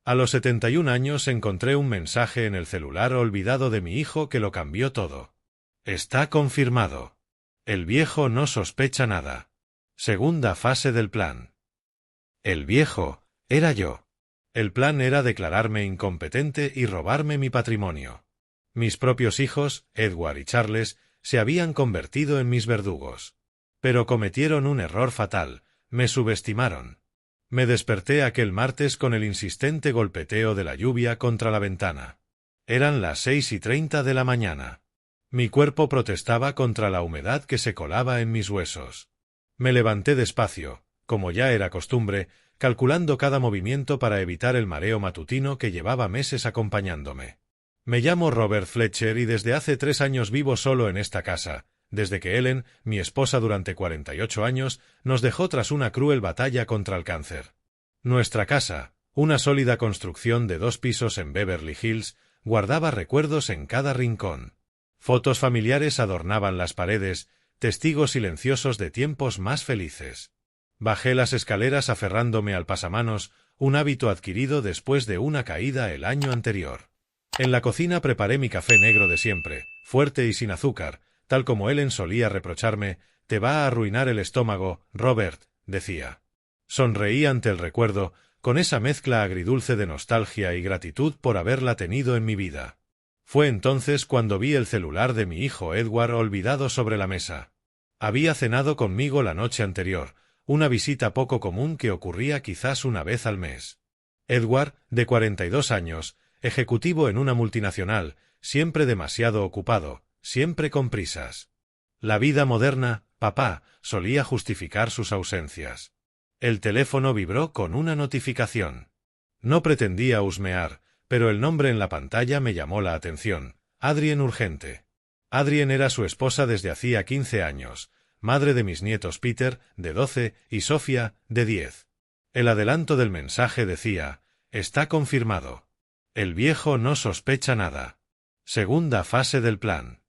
A los 71 años encontré un mensaje en el celular olvidado de mi hijo que lo cambió todo. Está confirmado. El viejo no sospecha nada. Segunda fase del plan. El viejo era yo. El plan era declararme incompetente y robarme mi patrimonio. Mis propios hijos, Edward y Charles, se habían convertido en mis verdugos. Pero cometieron un error fatal, me subestimaron. Me desperté aquel martes con el insistente golpeteo de la lluvia contra la ventana. Eran las 6:30 de la mañana. Mi cuerpo protestaba contra la humedad que se colaba en mis huesos. Me levanté despacio, como ya era costumbre, calculando cada movimiento para evitar el mareo matutino que llevaba meses acompañándome. Me llamo Robert Fletcher y desde hace 3 años vivo solo en esta casa, desde que Ellen, mi esposa durante 48 años, nos dejó tras una cruel batalla contra el cáncer. Nuestra casa, una sólida construcción de 2 pisos en Beverly Hills, guardaba recuerdos en cada rincón. Fotos familiares adornaban las paredes, testigos silenciosos de tiempos más felices. Bajé las escaleras aferrándome al pasamanos, un hábito adquirido después de una caída el año anterior. En la cocina preparé mi café negro de siempre, fuerte y sin azúcar, tal como Ellen solía reprocharme. «Te va a arruinar el estómago, Robert», decía. Sonreí ante el recuerdo, con esa mezcla agridulce de nostalgia y gratitud por haberla tenido en mi vida. Fue entonces cuando vi el celular de mi hijo Edward olvidado sobre la mesa. Había cenado conmigo la noche anterior, una visita poco común que ocurría quizás una vez al mes. Edward, de 42 años, ejecutivo en una multinacional, siempre demasiado ocupado, siempre con prisas. La vida moderna, papá, solía justificar sus ausencias. El teléfono vibró con una notificación. No pretendía husmear, pero el nombre en la pantalla me llamó la atención. Adrien urgente. Adrien era su esposa desde hacía 15 años, madre de mis nietos Peter, de 12, y Sofía, de 10. El adelanto del mensaje decía: «Está confirmado. El viejo no sospecha nada. Segunda fase del plan».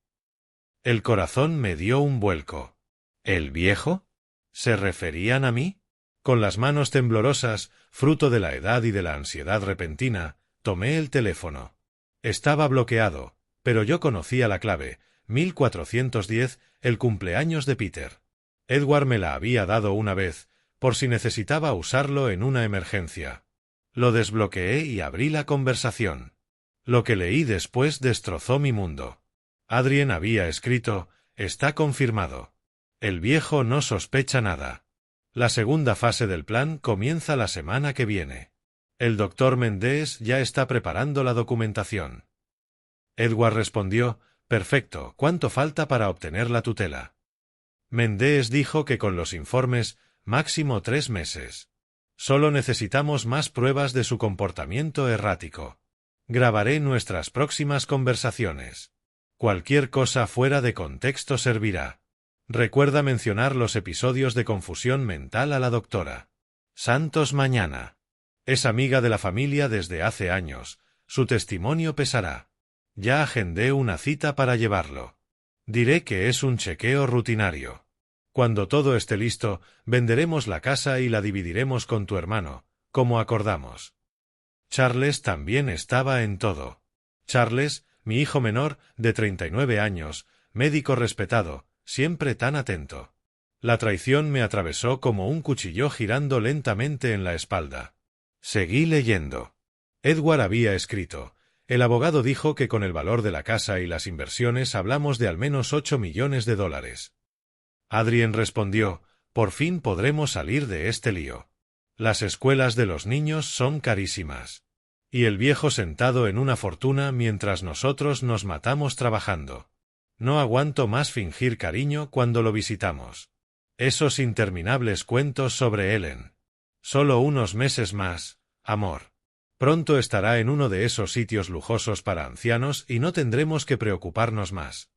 El corazón me dio un vuelco. ¿El viejo? ¿Se referían a mí? Con las manos temblorosas, fruto de la edad y de la ansiedad repentina, tomé el teléfono. Estaba bloqueado, pero yo conocía la clave, 1410, el cumpleaños de Peter. Edward me la había dado una vez, por si necesitaba usarlo en una emergencia. Lo desbloqueé y abrí la conversación. Lo que leí después destrozó mi mundo. Adrien había escrito: «Está confirmado. El viejo no sospecha nada. La segunda fase del plan comienza la semana que viene. El doctor Mendes ya está preparando la documentación». Edward respondió: «Perfecto, ¿cuánto falta para obtener la tutela?» Mendes dijo que con los informes, máximo 3 meses. Solo necesitamos más pruebas de su comportamiento errático. Grabaré nuestras próximas conversaciones. Cualquier cosa fuera de contexto servirá. Recuerda mencionar los episodios de confusión mental a la doctora Santos mañana. Es amiga de la familia desde hace años. Su testimonio pesará. Ya agendé una cita para llevarlo. Diré que es un chequeo rutinario. Cuando todo esté listo, venderemos la casa y la dividiremos con tu hermano, como acordamos. Charles también estaba en todo. Charles, mi hijo menor, de 39 años, médico respetado, siempre tan atento. La traición me atravesó como un cuchillo girando lentamente en la espalda. Seguí leyendo. Edward había escrito: «El abogado dijo que con el valor de la casa y las inversiones hablamos de al menos $8 millones. Adrien respondió: «Por fin podremos salir de este lío. Las escuelas de los niños son carísimas. Y el viejo sentado en una fortuna mientras nosotros nos matamos trabajando. No aguanto más fingir cariño cuando lo visitamos. Esos interminables cuentos sobre Ellen. Solo unos meses más, amor. Pronto estará en uno de esos sitios lujosos para ancianos y no tendremos que preocuparnos más».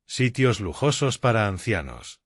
Sitios lujosos para ancianos.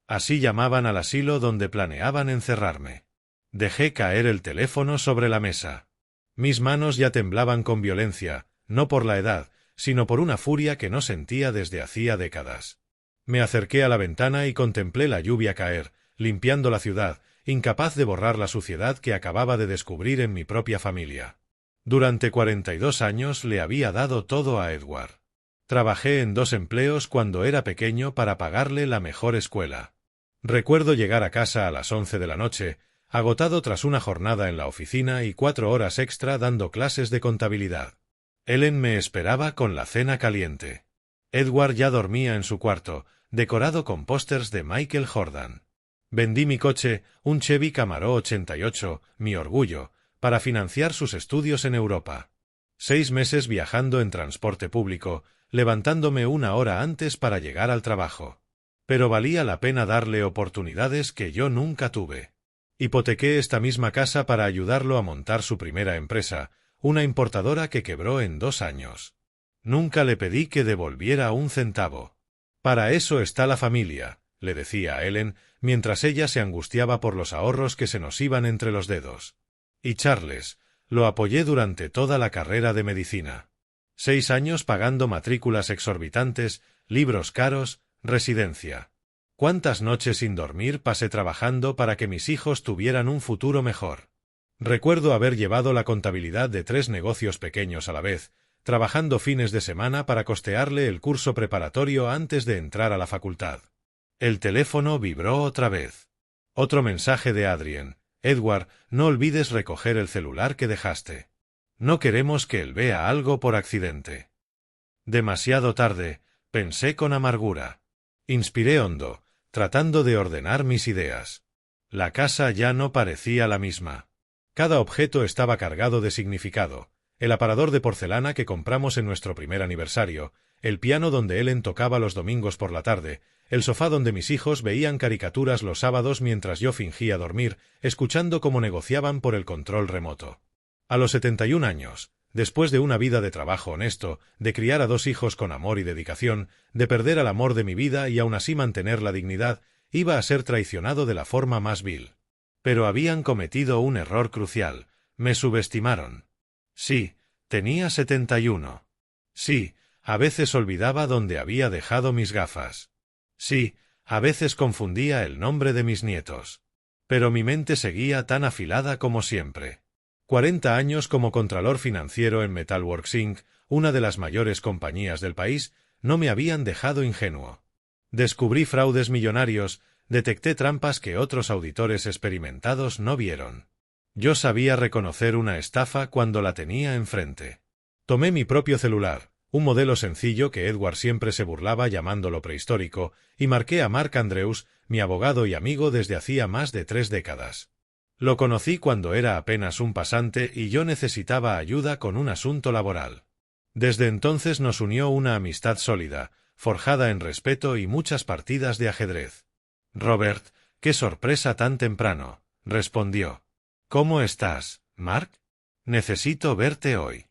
Así llamaban al asilo donde planeaban encerrarme. Dejé caer el teléfono sobre la mesa. Mis manos ya temblaban con violencia, no por la edad, sino por una furia que no sentía desde hacía décadas. Me acerqué a la ventana y contemplé la lluvia caer, limpiando la ciudad, incapaz de borrar la suciedad que acababa de descubrir en mi propia familia. Durante 42 años le había dado todo a Edward. Trabajé en 2 empleos cuando era pequeño para pagarle la mejor escuela. Recuerdo llegar a casa a las 11 de la noche, agotado tras una jornada en la oficina y 4 horas extra dando clases de contabilidad. Ellen me esperaba con la cena caliente. Edward ya dormía en su cuarto, decorado con pósters de Michael Jordan. Vendí mi coche, un Chevy Camaro 88, mi orgullo, para financiar sus estudios en Europa. 6 meses viajando en transporte público, levantándome 1 hora antes para llegar al trabajo. Pero valía la pena darle oportunidades que yo nunca tuve. Hipotequé esta misma casa para ayudarlo a montar su primera empresa, una importadora que quebró en 2 años. Nunca le pedí que devolviera un centavo. Para eso está la familia, le decía a Ellen, mientras ella se angustiaba por los ahorros que se nos iban entre los dedos. Y Charles, lo apoyé durante toda la carrera de medicina. 6 años pagando matrículas exorbitantes, libros caros, residencia. ¿Cuántas noches sin dormir pasé trabajando para que mis hijos tuvieran un futuro mejor? Recuerdo haber llevado la contabilidad de 3 negocios pequeños a la vez, trabajando fines de semana para costearle el curso preparatorio antes de entrar a la facultad. El teléfono vibró otra vez. Otro mensaje de Adrien. Edward, no olvides recoger el celular que dejaste. No queremos que él vea algo por accidente. Demasiado tarde, pensé con amargura. Inspiré hondo, tratando de ordenar mis ideas. La casa ya no parecía la misma. Cada objeto estaba cargado de significado. El aparador de porcelana que compramos en nuestro primer aniversario, el piano donde Ellen tocaba los domingos por la tarde, el sofá donde mis hijos veían caricaturas los sábados mientras yo fingía dormir, escuchando cómo negociaban por el control remoto. A los 71 años, después de una vida de trabajo honesto, de criar a 2 hijos con amor y dedicación, de perder al amor de mi vida y aún así mantener la dignidad, iba a ser traicionado de la forma más vil. Pero habían cometido un error crucial. Me subestimaron. Sí, tenía 71. Sí, a veces olvidaba dónde había dejado mis gafas. Sí, a veces confundía el nombre de mis nietos. Pero mi mente seguía tan afilada como siempre. 40 años como contralor financiero en Metalworks Inc., una de las mayores compañías del país, no me habían dejado ingenuo. Descubrí fraudes millonarios, detecté trampas que otros auditores experimentados no vieron. Yo sabía reconocer una estafa cuando la tenía enfrente. Tomé mi propio celular, un modelo sencillo que Edward siempre se burlaba llamándolo prehistórico, y marqué a Mark Andrews, mi abogado y amigo desde hacía más de 3 décadas. Lo conocí cuando era apenas un pasante y yo necesitaba ayuda con un asunto laboral. Desde entonces nos unió una amistad sólida, forjada en respeto y muchas partidas de ajedrez. Robert, qué sorpresa tan temprano, respondió. ¿Cómo estás, Mark? Necesito verte hoy.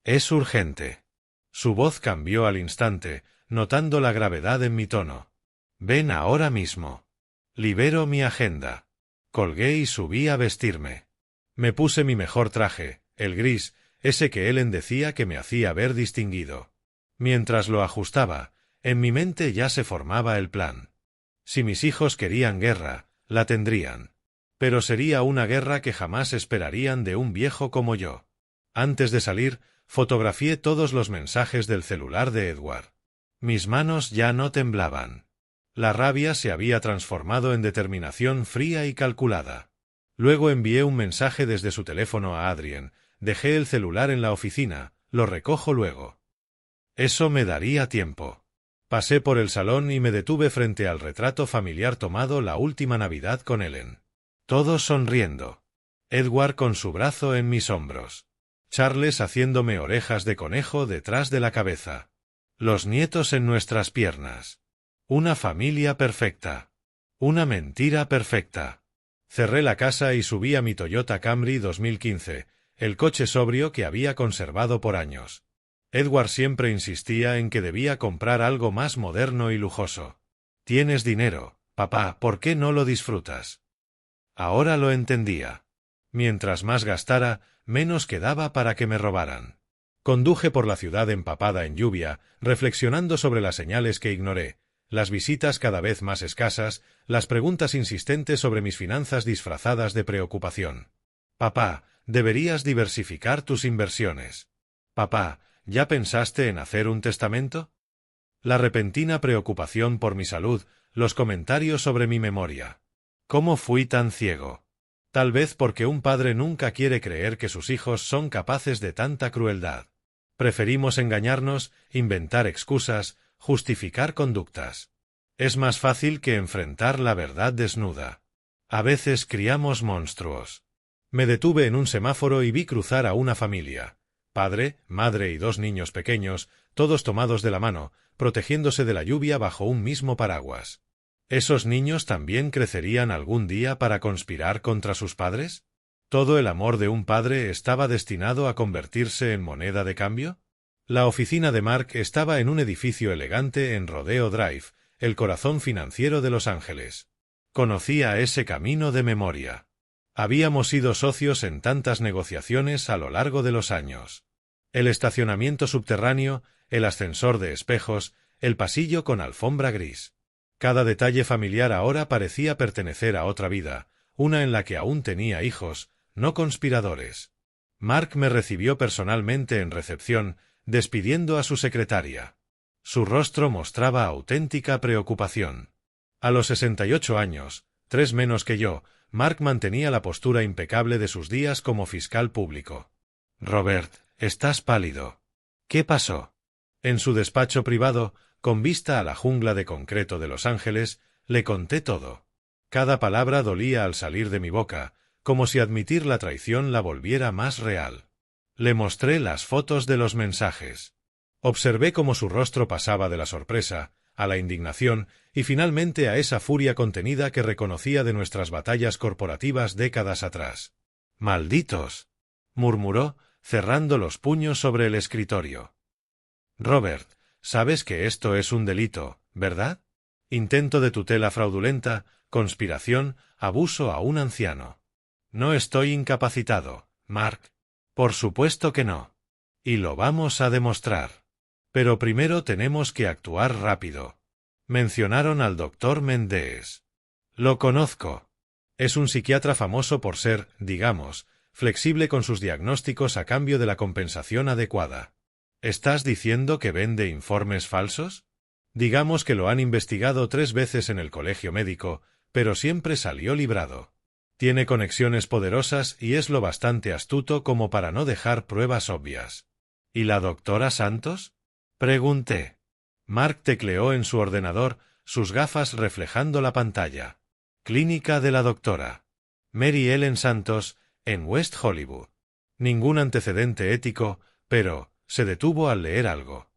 Es urgente. Su voz cambió al instante, notando la gravedad en mi tono. Ven ahora mismo. Libero mi agenda. Colgué y subí a vestirme. Me puse mi mejor traje, el gris, ese que Ellen decía que me hacía ver distinguido. Mientras lo ajustaba, en mi mente ya se formaba el plan. Si mis hijos querían guerra, la tendrían. Pero sería una guerra que jamás esperarían de un viejo como yo. Antes de salir, fotografié todos los mensajes del celular de Edward. Mis manos ya no temblaban. La rabia se había transformado en determinación fría y calculada. Luego envié un mensaje desde su teléfono a Adrien. Dejé el celular en la oficina, lo recojo luego. Eso me daría tiempo. Pasé por el salón y me detuve frente al retrato familiar tomado la última Navidad con Ellen. Todos sonriendo. Edward con su brazo en mis hombros. Charles haciéndome orejas de conejo detrás de la cabeza. Los nietos en nuestras piernas. Una familia perfecta. Una mentira perfecta. Cerré la casa y subí a mi Toyota Camry 2015, el coche sobrio que había conservado por años. Edward siempre insistía en que debía comprar algo más moderno y lujoso. Tienes dinero, papá, ¿por qué no lo disfrutas? Ahora lo entendía. Mientras más gastara, menos quedaba para que me robaran. Conduje por la ciudad empapada en lluvia, reflexionando sobre las señales que ignoré. las visitas cada vez más escasas, las preguntas insistentes sobre mis finanzas disfrazadas de preocupación. Papá, deberías diversificar tus inversiones. Papá, ¿ya pensaste en hacer un testamento? La repentina preocupación por mi salud, los comentarios sobre mi memoria. ¿Cómo fui tan ciego? Tal vez porque un padre nunca quiere creer que sus hijos son capaces de tanta crueldad. Preferimos engañarnos, inventar excusas, justificar conductas. Es más fácil que enfrentar la verdad desnuda. A veces criamos monstruos. Me detuve en un semáforo y vi cruzar a una familia. Padre, madre y 2 niños pequeños, todos tomados de la mano, protegiéndose de la lluvia bajo un mismo paraguas. ¿Esos niños también crecerían algún día para conspirar contra sus padres? ¿Todo el amor de un padre estaba destinado a convertirse en moneda de cambio? La oficina de Mark estaba en un edificio elegante en Rodeo Drive, el corazón financiero de Los Ángeles. Conocía ese camino de memoria. Habíamos sido socios en tantas negociaciones a lo largo de los años. El estacionamiento subterráneo, el ascensor de espejos, el pasillo con alfombra gris. Cada detalle familiar ahora parecía pertenecer a otra vida, una en la que aún tenía hijos, no conspiradores. Mark me recibió personalmente en recepción, despidiendo a su secretaria. Su rostro mostraba auténtica preocupación. A los 68 años, 3 menos que yo, Mark mantenía la postura impecable de sus días como fiscal público. «Robert, estás pálido. ¿Qué pasó?» En su despacho privado, con vista a la jungla de concreto de Los Ángeles, le conté todo. Cada palabra dolía al salir de mi boca, como si admitir la traición la volviera más real. Le mostré las fotos de los mensajes. Observé cómo su rostro pasaba de la sorpresa, a la indignación y finalmente a esa furia contenida que reconocía de nuestras batallas corporativas décadas atrás. «¡Malditos!», murmuró, cerrando los puños sobre el escritorio. «Robert, sabes que esto es un delito, ¿verdad? Intento de tutela fraudulenta, conspiración, abuso a un anciano. No estoy incapacitado, Mark. Por supuesto que no. Y lo vamos a demostrar. Pero primero tenemos que actuar rápido». Mencionaron al doctor Mendes. Lo conozco. Es un psiquiatra famoso por ser, digamos, flexible con sus diagnósticos a cambio de la compensación adecuada. ¿Estás diciendo que vende informes falsos? Digamos que lo han investigado 3 veces en el colegio médico, pero siempre salió librado. Tiene conexiones poderosas y es lo bastante astuto como para no dejar pruebas obvias. ¿Y la doctora Santos?, pregunté. Mark tecleó en su ordenador, sus gafas reflejando la pantalla. Clínica de la doctora Mary Ellen Santos, en West Hollywood. Ningún antecedente ético, pero se detuvo al leer algo.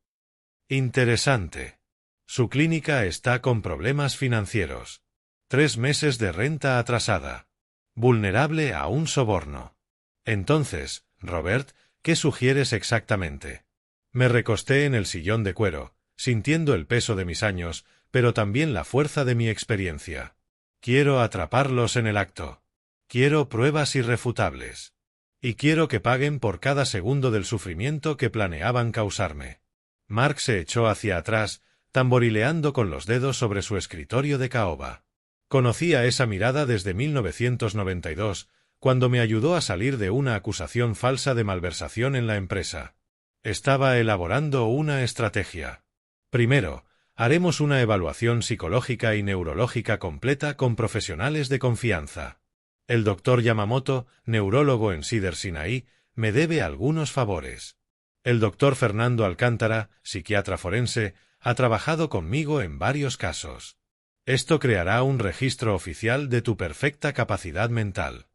Interesante. Su clínica está con problemas financieros. 3 meses de renta atrasada. Vulnerable a un soborno. Entonces, Robert, ¿qué sugieres exactamente? Me recosté en el sillón de cuero, sintiendo el peso de mis años, pero también la fuerza de mi experiencia. Quiero atraparlos en el acto. Quiero pruebas irrefutables. Y quiero que paguen por cada segundo del sufrimiento que planeaban causarme. Mark se echó hacia atrás, tamborileando con los dedos sobre su escritorio de caoba. Conocía esa mirada desde 1992, cuando me ayudó a salir de una acusación falsa de malversación en la empresa. Estaba elaborando una estrategia. Primero, haremos una evaluación psicológica y neurológica completa con profesionales de confianza. El doctor Yamamoto, neurólogo en Cedar Sinai, me debe algunos favores. El doctor Fernando Alcántara, psiquiatra forense, ha trabajado conmigo en varios casos. Esto creará un registro oficial de tu perfecta capacidad mental.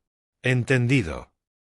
Entendido.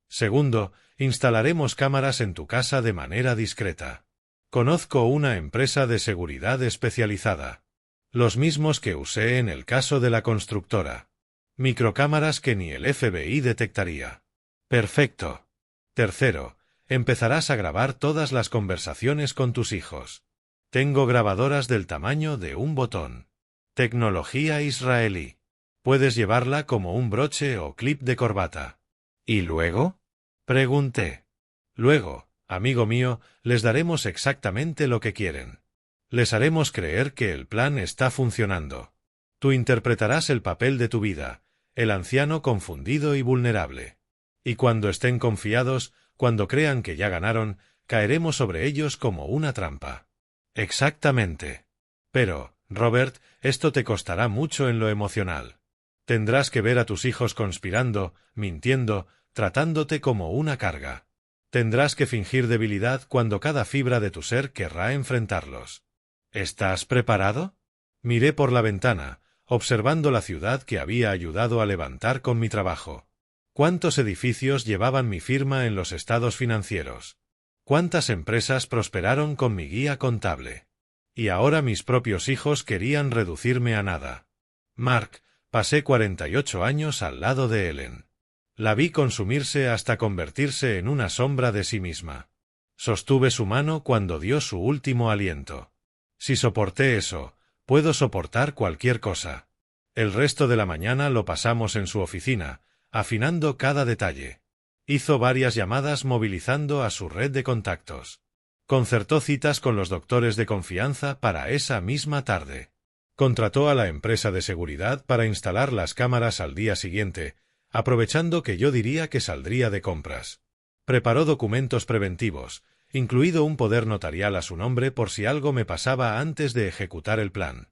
Segundo, instalaremos cámaras en tu casa de manera discreta. Conozco una empresa de seguridad especializada. Los mismos que usé en el caso de la constructora. Microcámaras que ni el FBI detectaría. Perfecto. Tercero, empezarás a grabar todas las conversaciones con tus hijos. Tengo grabadoras del tamaño de un botón. Tecnología israelí. Puedes llevarla como un broche o clip de corbata. ¿Y luego?, pregunté. Luego, amigo mío, les daremos exactamente lo que quieren. Les haremos creer que el plan está funcionando. Tú interpretarás el papel de tu vida, el anciano confundido y vulnerable. Y cuando estén confiados, cuando crean que ya ganaron, caeremos sobre ellos como una trampa. Exactamente. Pero, Robert, esto te costará mucho en lo emocional. Tendrás que ver a tus hijos conspirando, mintiendo, tratándote como una carga. Tendrás que fingir debilidad cuando cada fibra de tu ser querrá enfrentarlos. ¿Estás preparado? Miré por la ventana, observando la ciudad que había ayudado a levantar con mi trabajo. ¿Cuántos edificios llevaban mi firma en los estados financieros? ¿Cuántas empresas prosperaron con mi guía contable? Y ahora mis propios hijos querían reducirme a nada. Mark, pasé 48 años al lado de Ellen. La vi consumirse hasta convertirse en una sombra de sí misma. Sostuve su mano cuando dio su último aliento. Si soporté eso, puedo soportar cualquier cosa. El resto de la mañana lo pasamos en su oficina, afinando cada detalle. Hizo varias llamadas movilizando a su red de contactos. Concertó citas con los doctores de confianza para esa misma tarde. Contrató a la empresa de seguridad para instalar las cámaras al día siguiente, aprovechando que yo diría que saldría de compras. Preparó documentos preventivos, incluido un poder notarial a su nombre por si algo me pasaba antes de ejecutar el plan.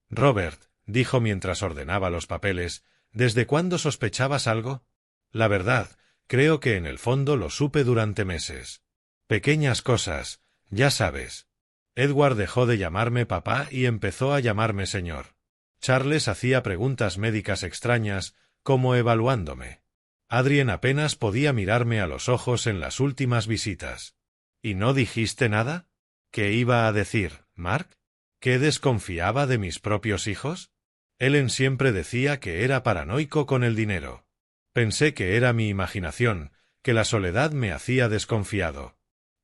Robert, dijo mientras ordenaba los papeles, ¿desde cuándo sospechabas algo? La verdad, creo que en el fondo lo supe durante meses. Pequeñas cosas, ya sabes. Edward dejó de llamarme papá y empezó a llamarme señor. Charles hacía preguntas médicas extrañas, como evaluándome. Adrien apenas podía mirarme a los ojos en las últimas visitas. ¿Y no dijiste nada? ¿Qué iba a decir, Mark? ¿Que desconfiaba de mis propios hijos? Ellen siempre decía que era paranoico con el dinero. Pensé que era mi imaginación, que la soledad me hacía desconfiado.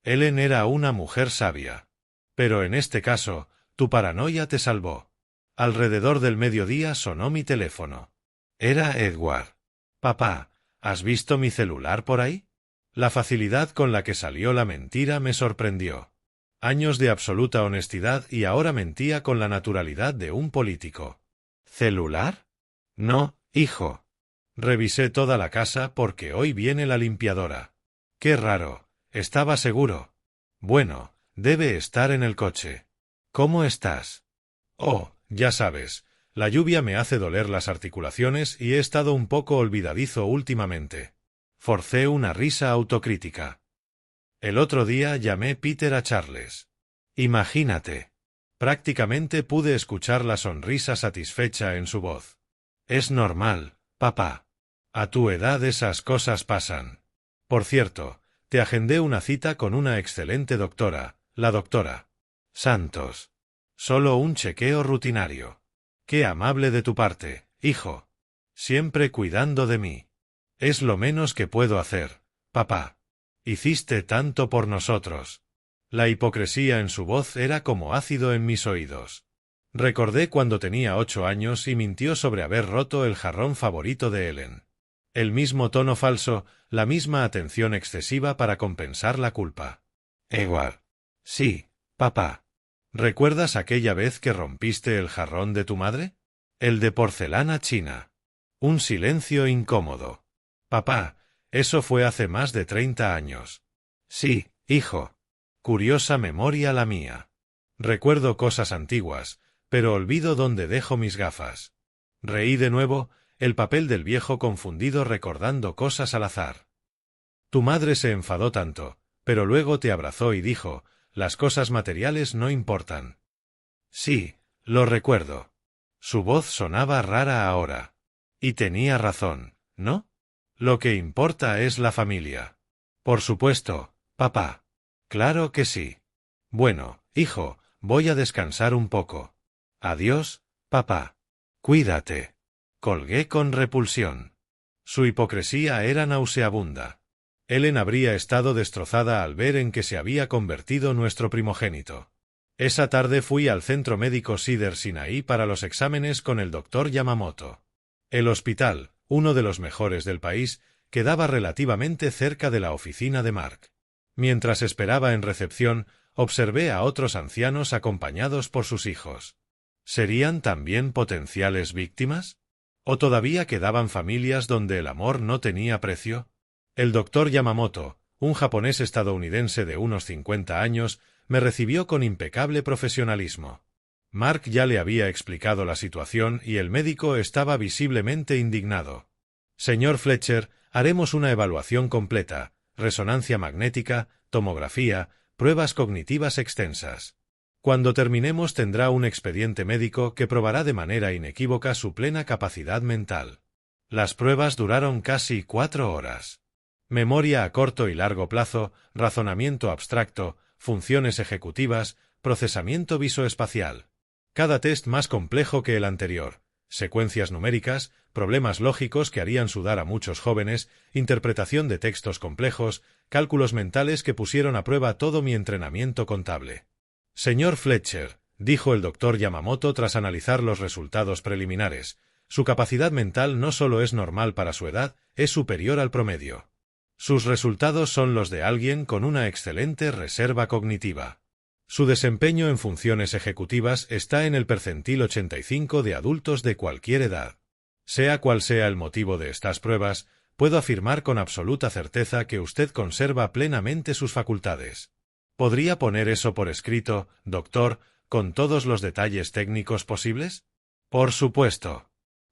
Ellen era una mujer sabia. Pero en este caso, tu paranoia te salvó. Alrededor del mediodía sonó mi teléfono. Era Edward. Papá, ¿has visto mi celular por ahí? La facilidad con la que salió la mentira me sorprendió. Años de absoluta honestidad y ahora mentía con la naturalidad de un político. ¿Celular? No, hijo. Revisé toda la casa porque hoy viene la limpiadora. Qué raro, estaba seguro. Bueno, debe estar en el coche. ¿Cómo estás? Oh, ya sabes, la lluvia me hace doler las articulaciones y he estado un poco olvidadizo últimamente. Forcé una risa autocrítica. El otro día llamé Peter a Charles. Imagínate. Prácticamente pude escuchar la sonrisa satisfecha en su voz. Es normal, papá. A tu edad esas cosas pasan. Por cierto, te agendé una cita con una excelente doctora, la doctora Santos. Solo un chequeo rutinario. Qué amable de tu parte, hijo. Siempre cuidando de mí. Es lo menos que puedo hacer, papá. Hiciste tanto por nosotros. La hipocresía en su voz era como ácido en mis oídos. Recordé cuando tenía 8 años y mintió sobre haber roto el jarrón favorito de Ellen. El mismo tono falso, la misma atención excesiva para compensar la culpa. Edward. Sí, papá. ¿Recuerdas aquella vez que rompiste el jarrón de tu madre? El de porcelana china. Un silencio incómodo. Papá, eso fue hace más de 30 años. Sí, hijo. Curiosa memoria la mía. Recuerdo cosas antiguas, pero olvido dónde dejo mis gafas. Reí de nuevo, el papel del viejo confundido recordando cosas al azar. Tu madre se enfadó tanto, pero luego te abrazó y dijo, las cosas materiales no importan. Sí, lo recuerdo. Su voz sonaba rara ahora. Y tenía razón, ¿no? Lo que importa es la familia. Por supuesto, papá. Claro que sí. Bueno, hijo, voy a descansar un poco. Adiós, papá. Cuídate. Colgué con repulsión. Su hipocresía era nauseabunda. Ellen habría estado destrozada al ver en que se había convertido nuestro primogénito. Esa tarde fui al centro médico Cedar Sinai para los exámenes con el doctor Yamamoto. El hospital, uno de los mejores del país, quedaba relativamente cerca de la oficina de Mark. Mientras esperaba en recepción, Observé a otros ancianos acompañados por sus hijos. ¿Serían también potenciales víctimas? ¿O todavía quedaban familias donde el amor no tenía precio? El doctor Yamamoto, un japonés estadounidense de unos 50 años, me recibió con impecable profesionalismo. Mark ya le había explicado la situación y el médico estaba visiblemente indignado. Señor Fletcher, haremos una evaluación completa, resonancia magnética, tomografía, pruebas cognitivas extensas. Cuando terminemos tendrá un expediente médico que probará de manera inequívoca su plena capacidad mental. Las pruebas duraron casi 4 horas. Memoria a corto y largo plazo, razonamiento abstracto, funciones ejecutivas, procesamiento visoespacial. Cada test más complejo que el anterior. Secuencias numéricas, problemas lógicos que harían sudar a muchos jóvenes, interpretación de textos complejos, cálculos mentales que pusieron a prueba todo mi entrenamiento contable. Señor Fletcher, dijo el doctor Yamamoto tras analizar los resultados preliminares, su capacidad mental no solo es normal para su edad, es superior al promedio. Sus resultados son los de alguien con una excelente reserva cognitiva. Su desempeño en funciones ejecutivas está en el percentil 85 de adultos de cualquier edad. Sea cual sea el motivo de estas pruebas, puedo afirmar con absoluta certeza que usted conserva plenamente sus facultades. ¿Podría poner eso por escrito, doctor, con todos los detalles técnicos posibles? Por supuesto.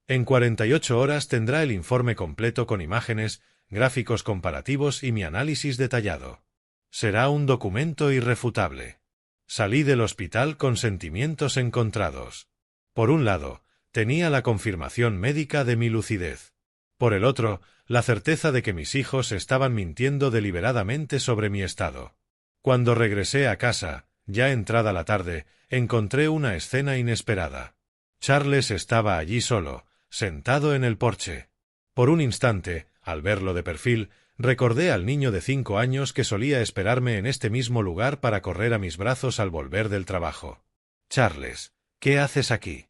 En 48 horas tendrá el informe completo con imágenes, gráficos comparativos y mi análisis detallado. Será un documento irrefutable. Salí del hospital con sentimientos encontrados. Por un lado, tenía la confirmación médica de mi lucidez. Por el otro, la certeza de que mis hijos estaban mintiendo deliberadamente sobre mi estado. Cuando regresé a casa, ya entrada la tarde, encontré una escena inesperada. Charles estaba allí solo, sentado en el porche. Por un instante, al verlo de perfil, recordé al niño de 5 años que solía esperarme en este mismo lugar para correr a mis brazos al volver del trabajo. Charles, ¿qué haces aquí?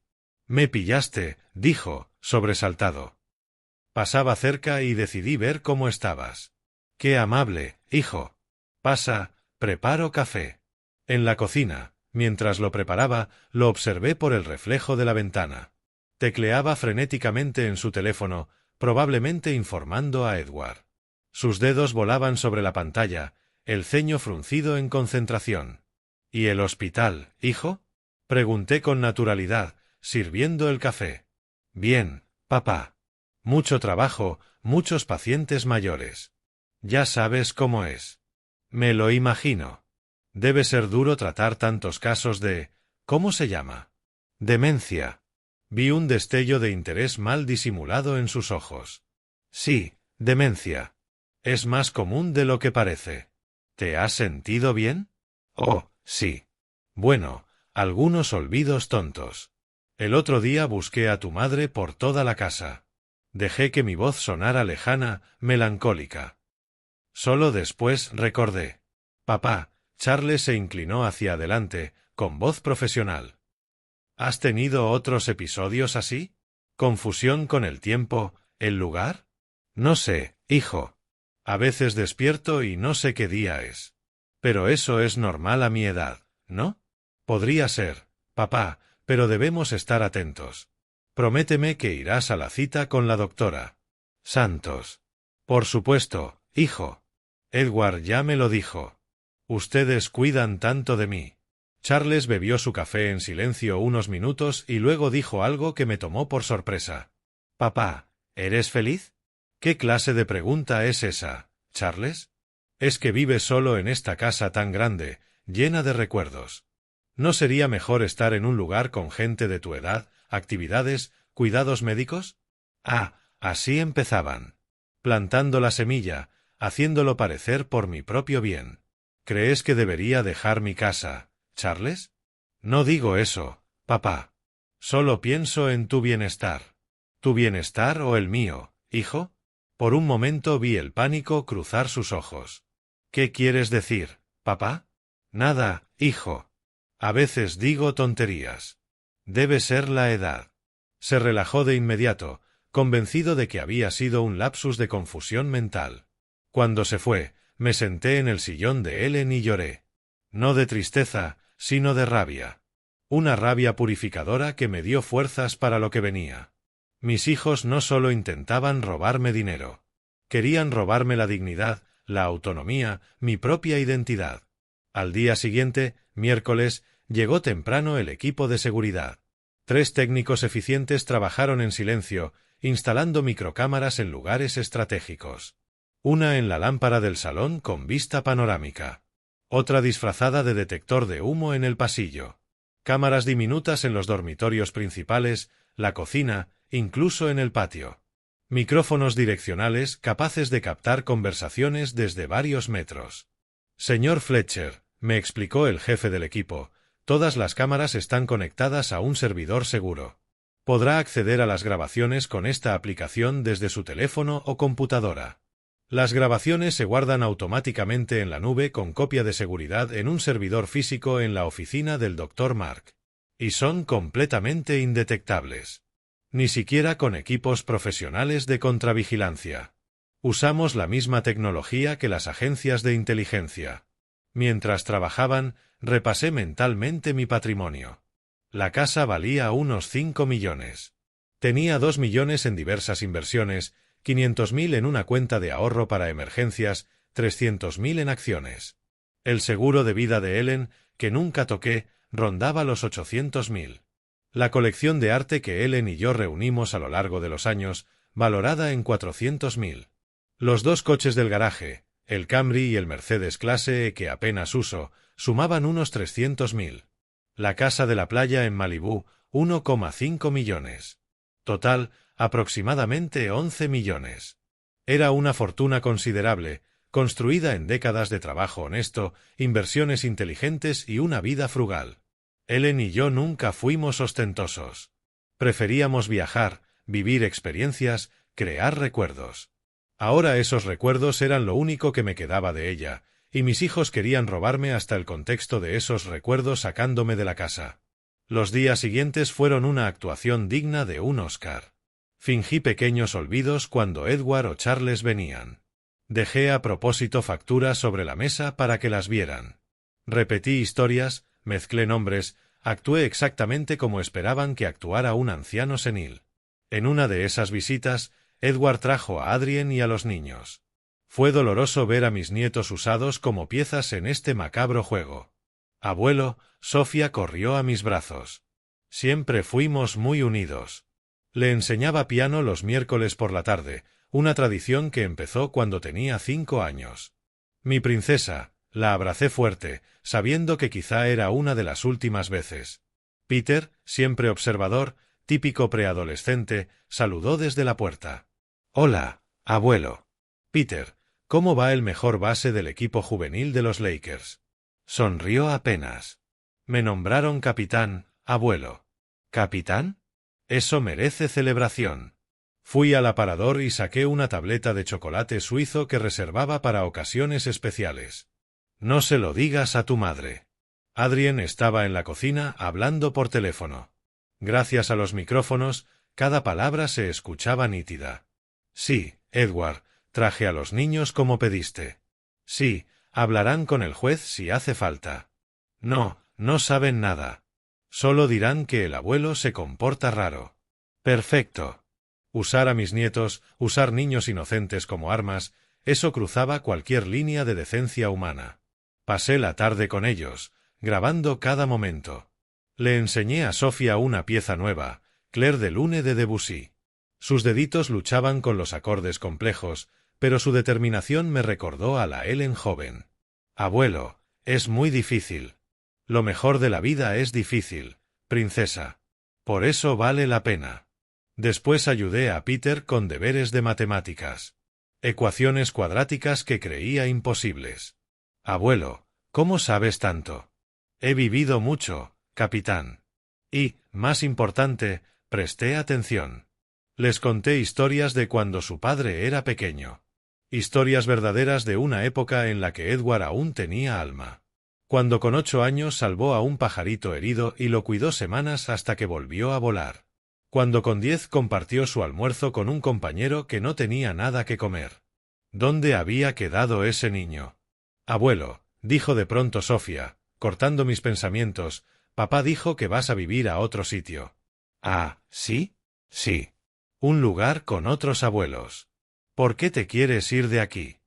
Me pillaste, dijo, sobresaltado. Pasaba cerca y decidí ver cómo estabas. Qué amable, hijo. Pasa, preparo café. En la cocina, mientras lo preparaba, lo observé por el reflejo de la ventana. Tecleaba frenéticamente en su teléfono, probablemente informando a Edward. Sus dedos volaban sobre la pantalla, el ceño fruncido en concentración. ¿Y el hospital, hijo? Pregunté con naturalidad, sirviendo el café. Bien, papá. Mucho trabajo, muchos pacientes mayores. Ya sabes cómo es. Me lo imagino. Debe ser duro tratar tantos casos de... ¿Cómo se llama? Demencia. Vi un destello de interés mal disimulado en sus ojos. Sí, demencia. Es más común de lo que parece. ¿Te has sentido bien? Oh, sí. Bueno, algunos olvidos tontos. El otro día busqué a tu madre por toda la casa. Dejé que mi voz sonara lejana, melancólica. Solo después recordé. Papá, Charles se inclinó hacia adelante, con voz profesional. ¿Has tenido otros episodios así? ¿Confusión con el tiempo, el lugar? No sé, hijo. A veces despierto y no sé qué día es. Pero eso es normal a mi edad, ¿no? Podría ser, papá, pero debemos estar atentos. Prométeme que irás a la cita con la doctora Santos. Por supuesto, hijo. Edward ya me lo dijo. Ustedes cuidan tanto de mí. Charles bebió su café en silencio unos minutos y luego dijo algo que me tomó por sorpresa. Papá, ¿eres feliz? ¿Qué clase de pregunta es esa, Charles? Es que vives solo en esta casa tan grande, llena de recuerdos. ¿No sería mejor estar en un lugar con gente de tu edad, actividades, cuidados médicos? Ah, así empezaban. Plantando la semilla, haciéndolo parecer por mi propio bien. ¿Crees que debería dejar mi casa, Charles? No digo eso, papá. Solo pienso en tu bienestar. ¿Tu bienestar o el mío, hijo? Por un momento vi el pánico cruzar sus ojos. ¿Qué quieres decir, papá? Nada, hijo. A veces digo tonterías. Debe ser la edad. Se relajó de inmediato, convencido de que había sido un lapsus de confusión mental. Cuando se fue, me senté en el sillón de Ellen y lloré. No de tristeza, sino de rabia. Una rabia purificadora que me dio fuerzas para lo que venía. Mis hijos no solo intentaban robarme dinero. Querían robarme la dignidad, la autonomía, mi propia identidad. Al día siguiente, miércoles, llegó temprano el equipo de seguridad. 3 técnicos eficientes trabajaron en silencio, instalando microcámaras en lugares estratégicos. Una en la lámpara del salón con vista panorámica. Otra disfrazada de detector de humo en el pasillo. Cámaras diminutas en los dormitorios principales, la cocina, incluso en el patio. Micrófonos direccionales capaces de captar conversaciones desde varios metros. Señor Fletcher, me explicó el jefe del equipo, todas las cámaras están conectadas a un servidor seguro. Podrá acceder a las grabaciones con esta aplicación desde su teléfono o computadora. Las grabaciones se guardan automáticamente en la nube con copia de seguridad en un servidor físico en la oficina del Dr. Mark. Y son completamente indetectables. Ni siquiera con equipos profesionales de contravigilancia. Usamos la misma tecnología que las agencias de inteligencia. Mientras trabajaban, repasé mentalmente mi patrimonio. La casa valía unos 5 millones. Tenía 2 millones en diversas inversiones, 500.000 en una cuenta de ahorro para emergencias, 300.000 en acciones. El seguro de vida de Ellen, que nunca toqué, rondaba los 800.000. La colección de arte que Ellen y yo reunimos a lo largo de los años, valorada en 400.000. Los 2 coches del garaje, el Camry y el Mercedes Clase E que apenas uso, sumaban unos 300.000. La casa de la playa en Malibú, 1,5 millones. Total, aproximadamente 11 millones. Era una fortuna considerable, construida en décadas de trabajo honesto, inversiones inteligentes y una vida frugal. Ellen y yo nunca fuimos ostentosos. Preferíamos viajar, vivir experiencias, crear recuerdos. Ahora esos recuerdos eran lo único que me quedaba de ella, y mis hijos querían robarme hasta el contexto de esos recuerdos sacándome de la casa. Los días siguientes fueron una actuación digna de un Oscar. Fingí pequeños olvidos cuando Edward o Charles venían. Dejé a propósito facturas sobre la mesa para que las vieran. Repetí historias, mezclé nombres, actué exactamente como esperaban que actuara un anciano senil. En una de esas visitas, Edward trajo a Adrien y a los niños. Fue doloroso ver a mis nietos usados como piezas en este macabro juego. Abuelo, Sofía corrió a mis brazos. Siempre fuimos muy unidos. Le enseñaba piano los miércoles por la tarde, una tradición que empezó cuando tenía 5 años. Mi princesa, la abracé fuerte, sabiendo que quizá era una de las últimas veces. Peter, siempre observador, típico preadolescente, saludó desde la puerta. «Hola, abuelo». «Peter, ¿cómo va el mejor base del equipo juvenil de los Lakers?» Sonrió apenas. «Me nombraron capitán, abuelo». «¿Capitán? Eso merece celebración». Fui al aparador y saqué una tableta de chocolate suizo que reservaba para ocasiones especiales. «No se lo digas a tu madre». Adrien estaba en la cocina hablando por teléfono. Gracias a los micrófonos, cada palabra se escuchaba nítida. «Sí, Edward, traje a los niños como pediste». «Sí, hablarán con el juez si hace falta». «No, no saben nada. Solo dirán que el abuelo se comporta raro». «Perfecto». Usar a mis nietos, usar niños inocentes como armas, eso cruzaba cualquier línea de decencia humana. Pasé la tarde con ellos, grabando cada momento. Le enseñé a Sofía una pieza nueva, Clair de Lune de Debussy. Sus deditos luchaban con los acordes complejos, pero su determinación me recordó a la Ellen joven. «Abuelo, es muy difícil. Lo mejor de la vida es difícil, princesa. Por eso vale la pena». Después ayudé a Peter con deberes de matemáticas. Ecuaciones cuadráticas que creía imposibles. «Abuelo, ¿cómo sabes tanto?» «He vivido mucho, capitán. Y, más importante, presté atención». Les conté historias de cuando su padre era pequeño. Historias verdaderas de una época en la que Edward aún tenía alma. Cuando con 8 años salvó a un pajarito herido y lo cuidó semanas hasta que volvió a volar. Cuando con 10 compartió su almuerzo con un compañero que no tenía nada que comer. ¿Dónde había quedado ese niño? «Abuelo», dijo de pronto Sofía, cortando mis pensamientos, papá dijo que vas a vivir a otro sitio. Ah, ¿sí? Sí. Un lugar con otros abuelos. ¿Por qué te quieres ir de aquí?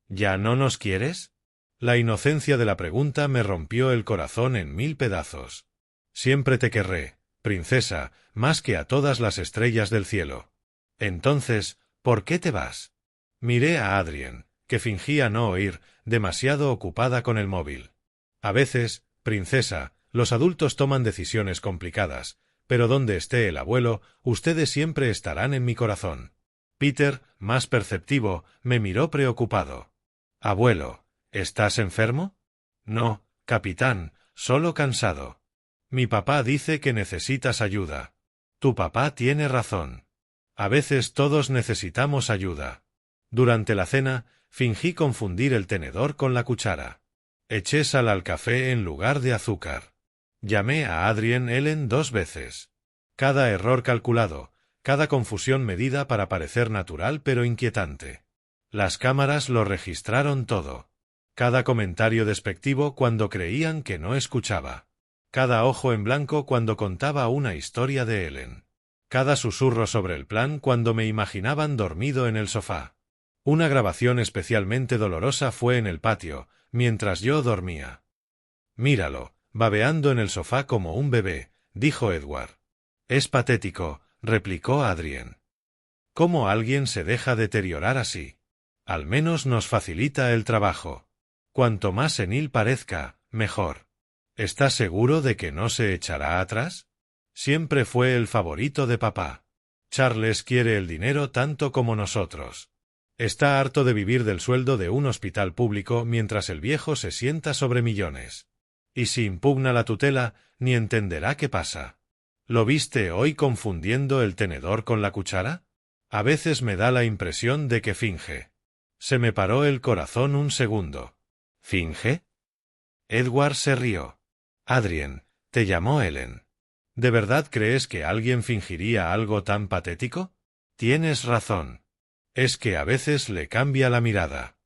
¿Ya no nos quieres? La inocencia de la pregunta me rompió el corazón en 1000 pedazos. Siempre te querré, princesa, más que a todas las estrellas del cielo. Entonces, ¿por qué te vas? Miré a Adrien, que fingía no oír, demasiado ocupada con el móvil. A veces, princesa, los adultos toman decisiones complicadas, pero donde esté el abuelo, ustedes siempre estarán en mi corazón. Peter, más perceptivo, me miró preocupado. Abuelo, ¿estás enfermo? No, capitán, solo cansado. Mi papá dice que necesitas ayuda. Tu papá tiene razón. A veces todos necesitamos ayuda. Durante la cena, fingí confundir el tenedor con la cuchara. Eché sal al café en lugar de azúcar. Llamé a Adrien Ellen 2 veces. Cada error calculado, cada confusión medida para parecer natural pero inquietante. Las cámaras lo registraron todo. Cada comentario despectivo cuando creían que no escuchaba. Cada ojo en blanco cuando contaba una historia de Ellen. Cada susurro sobre el plan cuando me imaginaban dormido en el sofá. Una grabación especialmente dolorosa fue en el patio, mientras yo dormía. Míralo, babeando en el sofá como un bebé, dijo Edward. Es patético, replicó Adrien. ¿Cómo alguien se deja deteriorar así? Al menos nos facilita el trabajo. Cuanto más senil parezca, mejor. ¿Estás seguro de que no se echará atrás? Siempre fue el favorito de papá. Charles quiere el dinero tanto como nosotros. Está harto de vivir del sueldo de un hospital público mientras el viejo se sienta sobre millones. Y si impugna la tutela, ni entenderá qué pasa. ¿Lo viste hoy confundiendo el tenedor con la cuchara? A veces me da la impresión de que finge. Se me paró el corazón un segundo. ¿Finge? Edward se rió. Adrien, te llamó Ellen. ¿De verdad crees que alguien fingiría algo tan patético? Tienes razón. Es que a veces le cambia la mirada.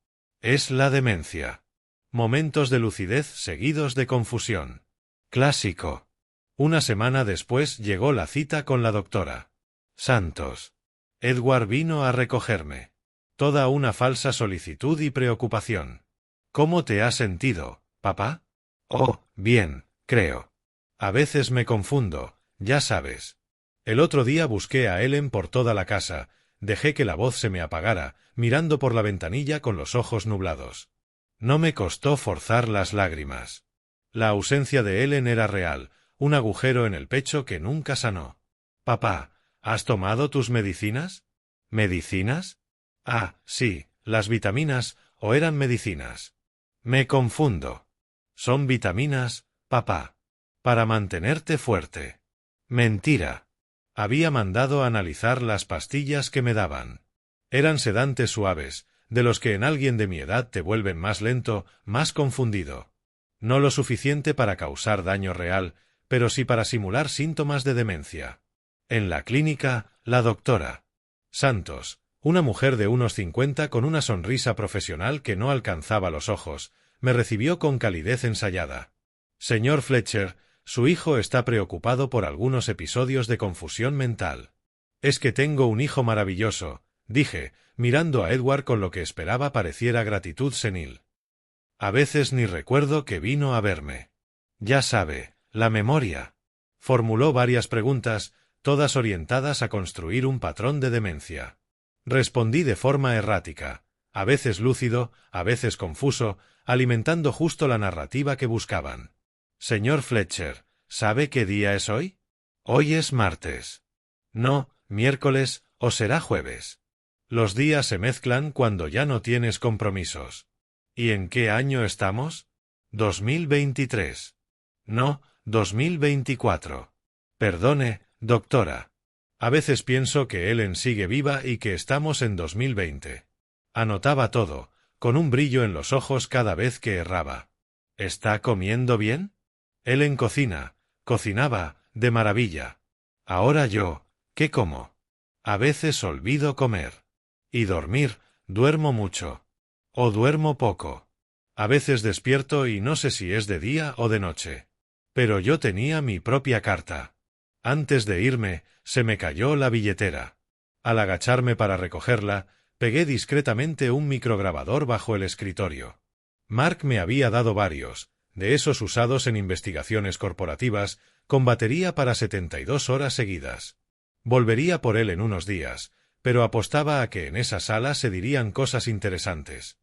Es la demencia. Momentos de lucidez seguidos de confusión. Clásico. Una semana después llegó la cita con la doctora Santos. Edward vino a recogerme. Toda una falsa solicitud y preocupación. ¿Cómo te has sentido, papá? Oh, bien, creo. A veces me confundo, ya sabes. El otro día busqué a Ellen por toda la casa. Dejé que la voz se me apagara, mirando por la ventanilla con los ojos nublados. No me costó forzar las lágrimas. La ausencia de Ellen era real, un agujero en el pecho que nunca sanó. Papá, ¿has tomado tus medicinas? ¿Medicinas? Ah, sí, las vitaminas, ¿o eran medicinas? Me confundo. Son vitaminas, papá. Para mantenerte fuerte. Mentira. Había mandado analizar las pastillas que me daban. Eran sedantes suaves, de los que en alguien de mi edad te vuelven más lento, más confundido. No lo suficiente para causar daño real, pero sí para simular síntomas de demencia. En la clínica, la doctora Santos, una mujer de unos 50 con una sonrisa profesional que no alcanzaba los ojos, me recibió con calidez ensayada. Señor Fletcher, su hijo está preocupado por algunos episodios de confusión mental. Es que tengo un hijo maravilloso, dije, mirando a Edward con lo que esperaba pareciera gratitud senil. A veces ni recuerdo que vino a verme. Ya sabe, la memoria. Formuló varias preguntas, todas orientadas a construir un patrón de demencia. Respondí de forma errática, a veces lúcido, a veces confuso, alimentando justo la narrativa que buscaban. Señor Fletcher, ¿sabe qué día es hoy? Hoy es martes. No, miércoles, o será jueves. Los días se mezclan cuando ya no tienes compromisos. ¿Y en qué año estamos? 2023. No, 2024. Perdone, doctora. A veces pienso que Ellen sigue viva y que estamos en 2020. Anotaba todo, con un brillo en los ojos cada vez que erraba. ¿Está comiendo bien? Ellen cocinaba, de maravilla. Ahora yo, ¿qué como? A veces olvido comer. Y dormir, duermo mucho. O duermo poco. A veces despierto y no sé si es de día o de noche. Pero yo tenía mi propia carta. Antes de irme, se me cayó la billetera. Al agacharme para recogerla, pegué discretamente un micrograbador bajo el escritorio. Mark me había dado varios, de esos usados en investigaciones corporativas, con batería para 72 horas seguidas. Volvería por él en unos días, pero apostaba a que en esa sala se dirían cosas interesantes.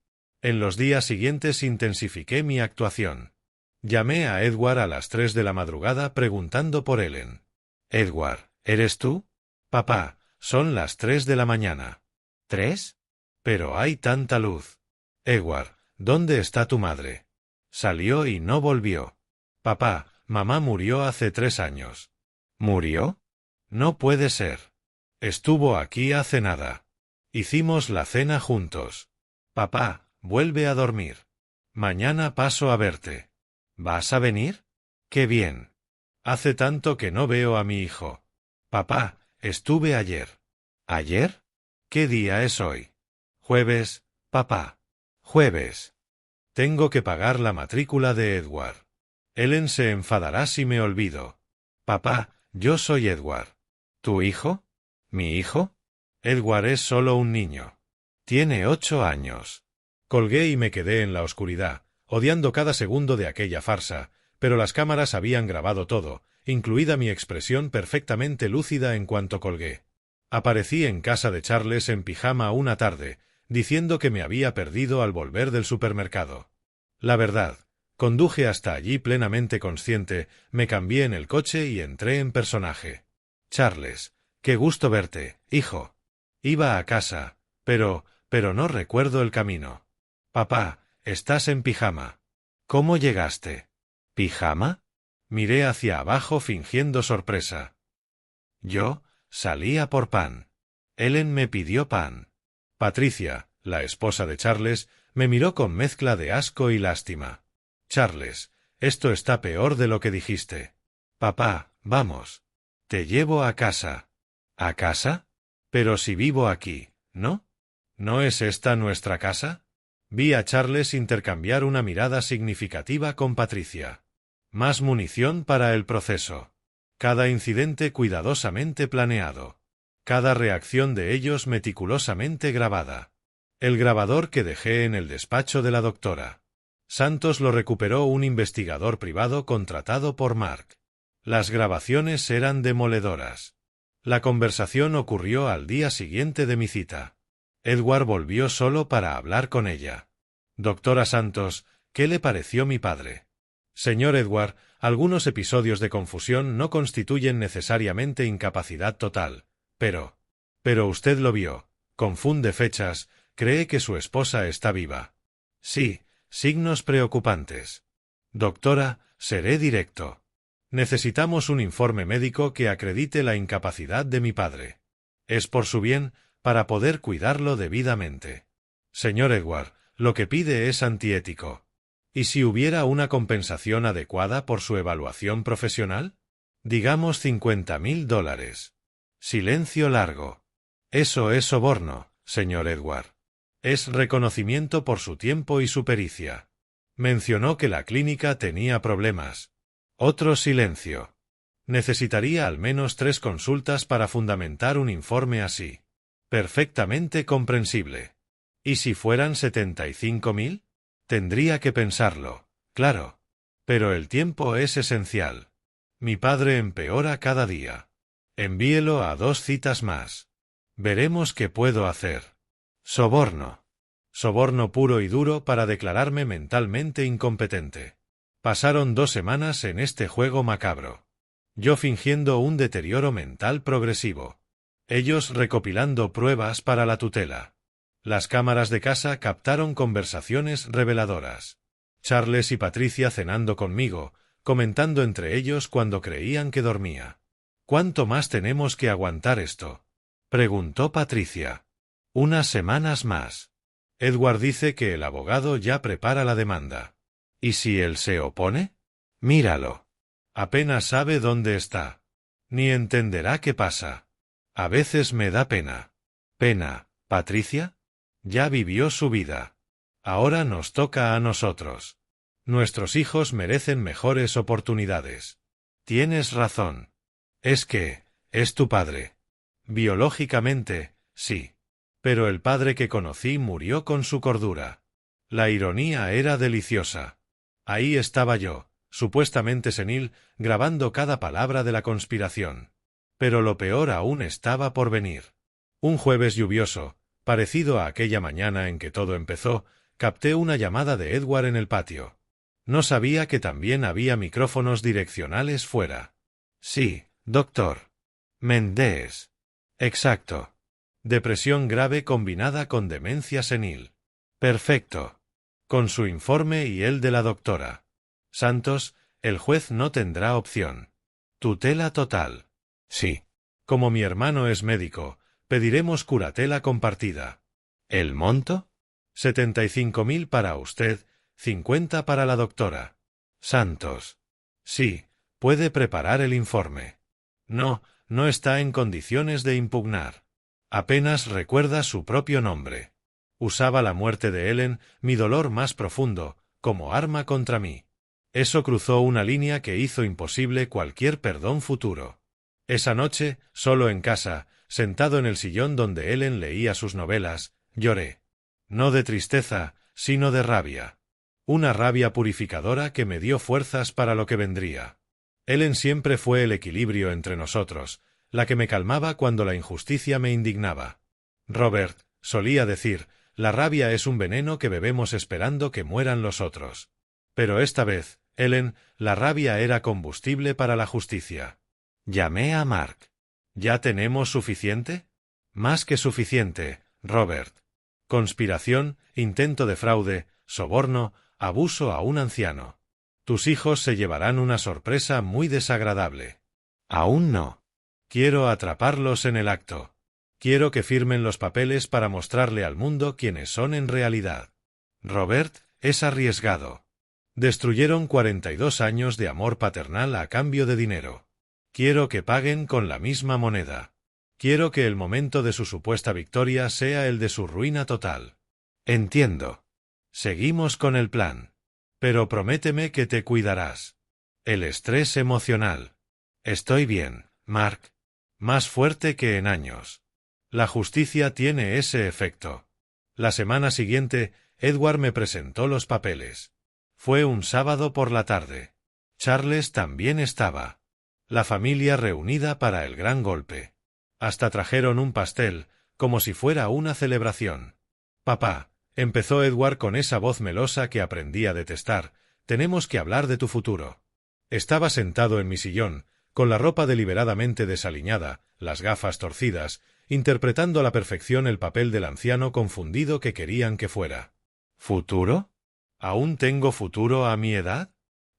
En los días siguientes intensifiqué mi actuación. Llamé a Edward a las 3 de la madrugada preguntando por Ellen. «Edward, ¿eres tú?» «Papá, son las 3 de la mañana». «¿3? Pero hay tanta luz». «Edward, ¿dónde está tu madre?» «Salió y no volvió». «Papá, mamá murió hace 3 años». «¿Murió?» «No puede ser. Estuvo aquí hace nada. Hicimos la cena juntos». «Papá, vuelve a dormir. Mañana paso a verte». «¿Vas a venir?» «Qué bien. Hace tanto que no veo a mi hijo». «Papá, estuve ayer». «¿Ayer? ¿Qué día es hoy?» «Jueves, papá». «Jueves». Tengo que pagar la matrícula de Edward. Ellen se enfadará si me olvido. «Papá, yo soy Edward». «¿Tu hijo?» «¿Mi hijo?» Edward es solo un niño. Tiene 8 años. Colgué y me quedé en la oscuridad, odiando cada segundo de aquella farsa, pero las cámaras habían grabado todo, incluida mi expresión perfectamente lúcida en cuanto colgué. Aparecí en casa de Charles en pijama una tarde, diciendo que me había perdido al volver del supermercado. La verdad, conduje hasta allí plenamente consciente, me cambié en el coche y entré en personaje. «Charles, qué gusto verte, hijo». Iba a casa, pero no recuerdo el camino. «Papá, estás en pijama». «¿Cómo llegaste?» «¿Pijama?» Miré hacia abajo fingiendo sorpresa. Yo salí a por pan. Ellen me pidió pan. Patricia, la esposa de Charles, me miró con mezcla de asco y lástima. «Charles, esto está peor de lo que dijiste». «Papá, vamos. Te llevo a casa». «¿A casa? Pero si vivo aquí, ¿no? ¿No es esta nuestra casa?» Vi a Charles intercambiar una mirada significativa con Patricia. Más munición para el proceso. Cada incidente cuidadosamente planeado. Cada reacción de ellos meticulosamente grabada. El grabador que dejé en el despacho de la doctora. Santos lo recuperó un investigador privado contratado por Mark. Las grabaciones eran demoledoras. La conversación ocurrió al día siguiente de mi cita. Edward volvió solo para hablar con ella. «Doctora Santos, ¿qué le pareció mi padre?» «Señor Edward, algunos episodios de confusión no constituyen necesariamente incapacidad total, pero usted lo vio, confunde fechas, cree que su esposa está viva». «Sí, signos preocupantes». «Doctora, seré directo. Necesitamos un informe médico que acredite la incapacidad de mi padre. Es por su bien, para poder cuidarlo debidamente. Señor Edward, lo que pide es antiético. ¿Y si hubiera una compensación adecuada por su evaluación profesional? Digamos $50,000. Silencio largo. Eso es soborno, señor Edward. Es reconocimiento por su tiempo y su pericia. Mencionó que la clínica tenía problemas. Otro silencio. Necesitaría al menos 3 consultas para fundamentar un informe así. Perfectamente comprensible. ¿Y si fueran 75,000? Tendría que pensarlo, claro. Pero el tiempo es esencial. Mi padre empeora cada día. Envíelo a 2 citas más. Veremos qué puedo hacer. Soborno. Soborno puro y duro para declararme mentalmente incompetente. Pasaron 2 semanas en este juego macabro. Yo fingiendo un deterioro mental progresivo. Ellos recopilando pruebas para la tutela. Las cámaras de casa captaron conversaciones reveladoras. Charles y Patricia cenando conmigo, comentando entre ellos cuando creían que dormía. ¿Cuánto más tenemos que aguantar esto?, preguntó Patricia. «Unas semanas más. Edward dice que el abogado ya prepara la demanda. ¿Y si él se opone? Míralo. Apenas sabe dónde está. Ni entenderá qué pasa. A veces me da pena». «¿Pena, Patricia?» Ya vivió su vida. Ahora nos toca a nosotros. Nuestros hijos merecen mejores oportunidades. Tienes razón. Es tu padre. Biológicamente, sí. Pero el padre que conocí murió con su cordura. La ironía era deliciosa. Ahí estaba yo, supuestamente senil, grabando cada palabra de la conspiración. Pero lo peor aún estaba por venir. Un jueves lluvioso, parecido a aquella mañana en que todo empezó, capté una llamada de Edward en el patio. No sabía que también había micrófonos direccionales fuera. Sí, doctor. Mendes. Exacto. Depresión grave combinada con demencia senil. Perfecto. Con su informe y el de la doctora Santos, el juez no tendrá opción. Tutela total. Sí. Como mi hermano es médico, pediremos curatela compartida. ¿El monto? 75.000 para usted, 50 para la doctora Santos. Sí, puede preparar el informe. No está en condiciones de impugnar. Apenas recuerda su propio nombre. Usaba la muerte de Ellen, mi dolor más profundo, como arma contra mí. Eso cruzó una línea que hizo imposible cualquier perdón futuro. Esa noche, solo en casa, sentado en el sillón donde Ellen leía sus novelas, lloré. No de tristeza, sino de rabia. Una rabia purificadora que me dio fuerzas para lo que vendría. Ellen siempre fue el equilibrio entre nosotros, la que me calmaba cuando la injusticia me indignaba. Robert solía decir, la rabia es un veneno que bebemos esperando que mueran los otros. Pero esta vez, Ellen, la rabia era combustible para la justicia. Llamé a Mark. ¿Ya tenemos suficiente? Más que suficiente, Robert. Conspiración, intento de fraude, soborno, abuso a un anciano. Tus hijos se llevarán una sorpresa muy desagradable. Aún no. Quiero atraparlos en el acto. Quiero que firmen los papeles para mostrarle al mundo quiénes son en realidad. Robert, es arriesgado. Destruyeron 42 años de amor paternal a cambio de dinero. Quiero que paguen con la misma moneda. Quiero que el momento de su supuesta victoria sea el de su ruina total. Entiendo. Seguimos con el plan. Pero prométeme que te cuidarás. El estrés emocional. Estoy bien, Mark. Más fuerte que en años. La justicia tiene ese efecto. La semana siguiente, Edward me presentó los papeles. Fue un sábado por la tarde. Charles también estaba. La familia reunida para el gran golpe. Hasta trajeron un pastel, como si fuera una celebración. Papá, empezó Edward con esa voz melosa que aprendí a detestar, tenemos que hablar de tu futuro. Estaba sentado en mi sillón, con la ropa deliberadamente desaliñada, las gafas torcidas, interpretando a la perfección el papel del anciano confundido que querían que fuera. ¿Futuro? ¿Aún tengo futuro a mi edad?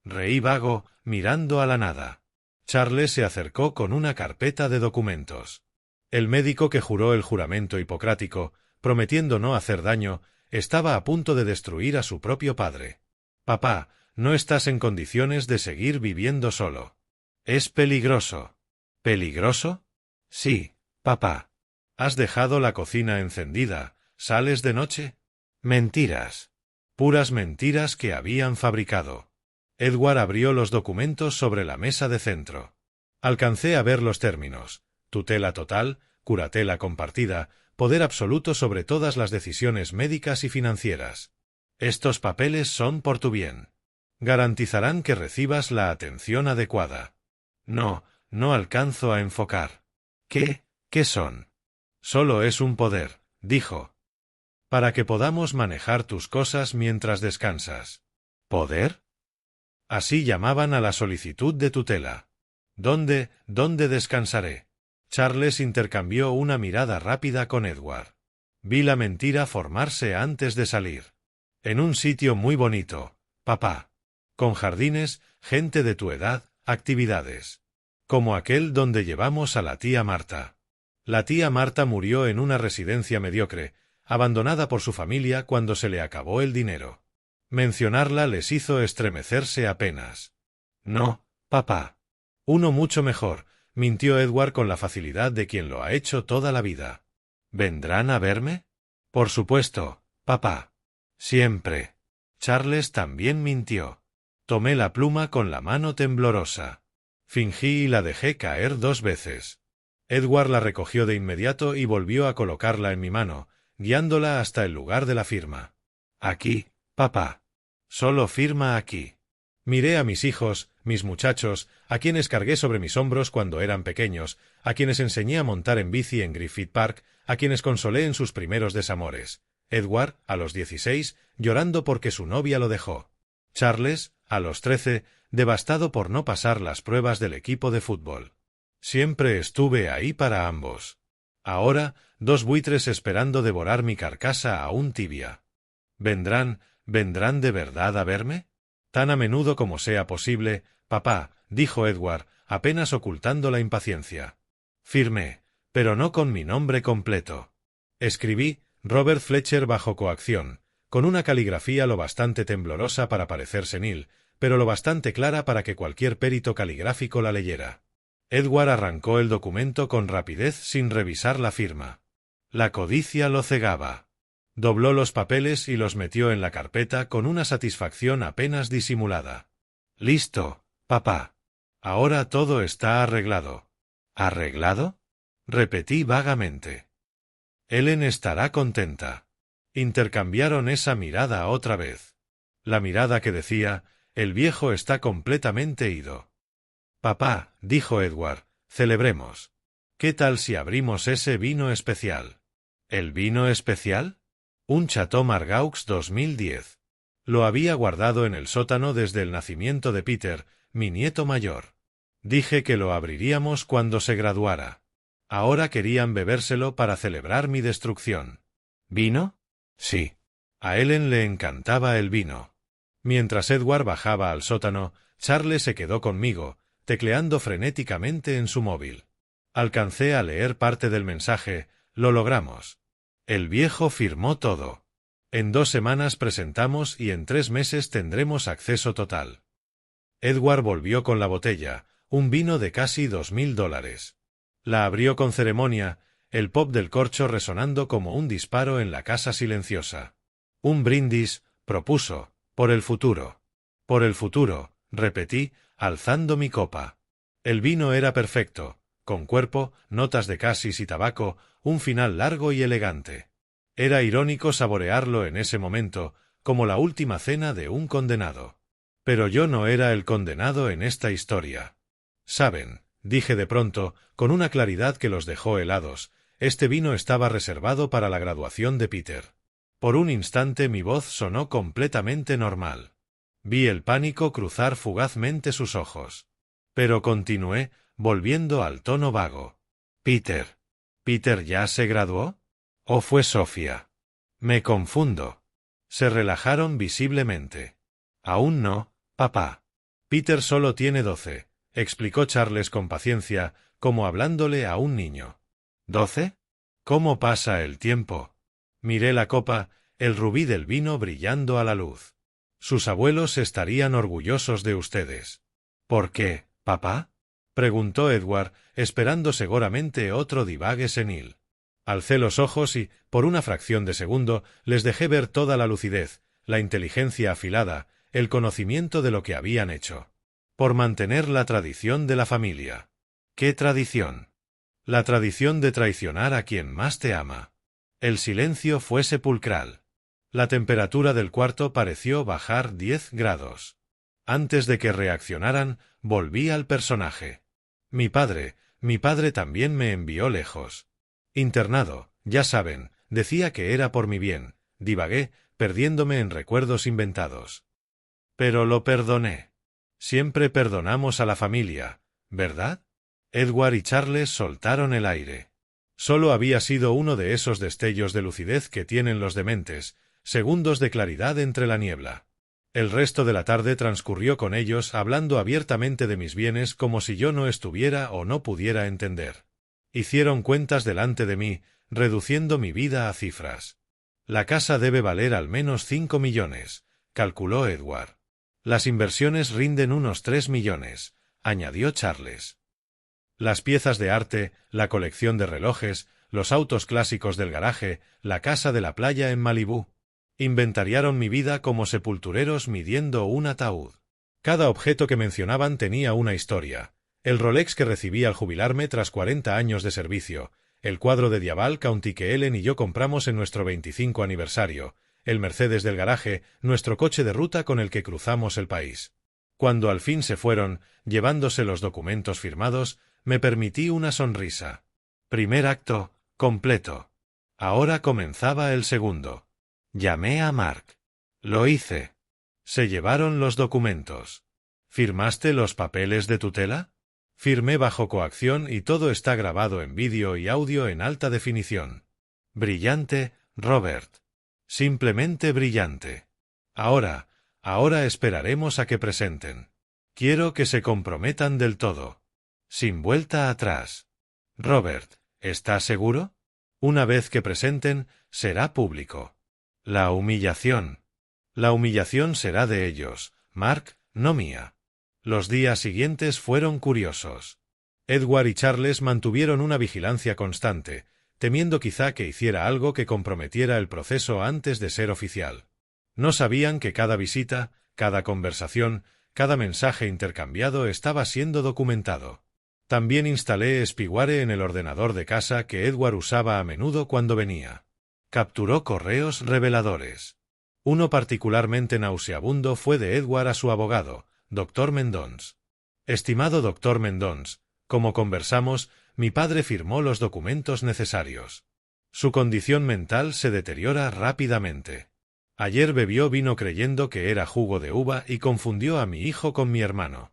Reí vago, mirando a la nada. Charles se acercó con una carpeta de documentos. El médico que juró el juramento hipocrático, prometiendo no hacer daño, estaba a punto de destruir a su propio padre. Papá, no estás en condiciones de seguir viviendo solo. Es peligroso. ¿Peligroso? Sí, papá. ¿Has dejado la cocina encendida? ¿Sales de noche? Mentiras. Puras mentiras que habían fabricado. Edward abrió los documentos sobre la mesa de centro. Alcancé a ver los términos: tutela total, curatela compartida, poder absoluto sobre todas las decisiones médicas y financieras. Estos papeles son por tu bien. Garantizarán que recibas la atención adecuada. No alcanzo a enfocar. ¿Qué son? Solo es un poder, dijo. Para que podamos manejar tus cosas mientras descansas. ¿Poder? Así llamaban a la solicitud de tutela. ¿Dónde descansaré? Charles intercambió una mirada rápida con Edward. Vi la mentira formarse antes de salir. En un sitio muy bonito, papá. Con jardines, gente de tu edad, actividades. Como aquel donde llevamos a la tía Marta. La tía Marta murió en una residencia mediocre, abandonada por su familia cuando se le acabó el dinero. Mencionarla les hizo estremecerse apenas. No, papá. Uno mucho mejor, mintió Edward con la facilidad de quien lo ha hecho toda la vida. ¿Vendrán a verme? Por supuesto, papá. Siempre. Charles también mintió. Tomé la pluma con la mano temblorosa. Fingí y la dejé caer 2 veces. Edward la recogió de inmediato y volvió a colocarla en mi mano, guiándola hasta el lugar de la firma. Aquí, papá. Solo firma aquí. Miré a mis hijos, mis muchachos, a quienes cargué sobre mis hombros cuando eran pequeños, a quienes enseñé a montar en bici en Griffith Park, a quienes consolé en sus primeros desamores. Edward, a los 16, llorando porque su novia lo dejó. Charles, a los 13, devastado por no pasar las pruebas del equipo de fútbol. Siempre estuve ahí para ambos. Ahora, 2 buitres esperando devorar mi carcasa aún tibia. ¿Vendrán de verdad a verme? Tan a menudo como sea posible, papá, dijo Edward, apenas ocultando la impaciencia. Firmé, pero no con mi nombre completo. Escribí Robert Fletcher bajo coacción, con una caligrafía lo bastante temblorosa para parecer senil, pero lo bastante clara para que cualquier perito caligráfico la leyera. Edward arrancó el documento con rapidez sin revisar la firma. La codicia lo cegaba. Dobló los papeles y los metió en la carpeta con una satisfacción apenas disimulada. «Listo, papá. Ahora todo está arreglado». «¿Arreglado?», repetí vagamente. «Ellen estará contenta». Intercambiaron esa mirada otra vez. La mirada que decía, «El viejo está completamente ido». «Papá», dijo Edward, «celebremos. ¿Qué tal si abrimos ese vino especial?» «¿El vino especial?» Un Chateau Margaux 2010. Lo había guardado en el sótano desde el nacimiento de Peter, mi nieto mayor. Dije que lo abriríamos cuando se graduara. Ahora querían bebérselo para celebrar mi destrucción. ¿Vino? Sí. A Ellen le encantaba el vino. Mientras Edward bajaba al sótano, Charles se quedó conmigo, tecleando frenéticamente en su móvil. Alcancé a leer parte del mensaje, lo logramos. El viejo firmó todo. En 2 semanas presentamos y en 3 meses tendremos acceso total. Edward volvió con la botella, un vino de casi $2000. La abrió con ceremonia, el pop del corcho resonando como un disparo en la casa silenciosa. Un brindis, propuso, por el futuro. Por el futuro, repetí, alzando mi copa. El vino era perfecto, con cuerpo, notas de casis y tabaco, un final largo y elegante. Era irónico saborearlo en ese momento, como la última cena de un condenado. Pero yo no era el condenado en esta historia. Saben, dije de pronto, con una claridad que los dejó helados, este vino estaba reservado para la graduación de Peter. Por un instante mi voz sonó completamente normal. Vi el pánico cruzar fugazmente sus ojos. Pero continué, volviendo al tono vago. Peter. ¿Peter ya se graduó? ¿O fue Sofía? Me confundo. Se relajaron visiblemente. Aún no, papá. Peter solo tiene 12, explicó Charles con paciencia, como hablándole a un niño. ¿12? ¿Cómo pasa el tiempo? Miré la copa, el rubí del vino brillando a la luz. Sus abuelos estarían orgullosos de ustedes. ¿Por qué, papá?, preguntó Edward, esperando seguramente otro divague senil. Alcé los ojos y, por una fracción de segundo, les dejé ver toda la lucidez, la inteligencia afilada, el conocimiento de lo que habían hecho. Por mantener la tradición de la familia. ¿Qué tradición? La tradición de traicionar a quien más te ama. El silencio fue sepulcral. La temperatura del cuarto pareció bajar 10 grados. Antes de que reaccionaran, volví al personaje. Mi padre también me envió lejos. Internado, ya saben, decía que era por mi bien, divagué, perdiéndome en recuerdos inventados. Pero lo perdoné. Siempre perdonamos a la familia, ¿verdad? Edward y Charles soltaron el aire. Solo había sido uno de esos destellos de lucidez que tienen los dementes, segundos de claridad entre la niebla. El resto de la tarde transcurrió con ellos hablando abiertamente de mis bienes como si yo no estuviera o no pudiera entender. Hicieron cuentas delante de mí, reduciendo mi vida a cifras. La casa debe valer al menos 5 millones, calculó Edward. Las inversiones rinden unos 3 millones, añadió Charles. Las piezas de arte, la colección de relojes, los autos clásicos del garaje, la casa de la playa en Malibú. Inventariaron mi vida como sepultureros midiendo un ataúd. Cada objeto que mencionaban tenía una historia. El Rolex que recibí al jubilarme tras 40 años de servicio, el cuadro de Diaval County que Ellen y yo compramos en nuestro 25 aniversario, el Mercedes del garaje, nuestro coche de ruta con el que cruzamos el país. Cuando al fin se fueron, llevándose los documentos firmados, me permití una sonrisa. Primer acto, completo. Ahora comenzaba el segundo. Llamé a Mark. Lo hice. Se llevaron los documentos. ¿Firmaste los papeles de tutela? Firmé bajo coacción y todo está grabado en vídeo y audio en alta definición. Brillante, Robert. Simplemente brillante. Ahora esperaremos a que presenten. Quiero que se comprometan del todo. Sin vuelta atrás. Robert, ¿estás seguro? Una vez que presenten, será público. La humillación. La humillación será de ellos, Mark, no mía. Los días siguientes fueron curiosos. Edward y Charles mantuvieron una vigilancia constante, temiendo quizá que hiciera algo que comprometiera el proceso antes de ser oficial. No sabían que cada visita, cada conversación, cada mensaje intercambiado estaba siendo documentado. También instalé Spyware en el ordenador de casa que Edward usaba a menudo cuando venía. Capturó correos reveladores. Uno particularmente nauseabundo fue de Edward a su abogado, Dr. Mendonce. Estimado Dr. Mendonce, como conversamos, mi padre firmó los documentos necesarios. Su condición mental se deteriora rápidamente. Ayer bebió vino creyendo que era jugo de uva y confundió a mi hijo con mi hermano.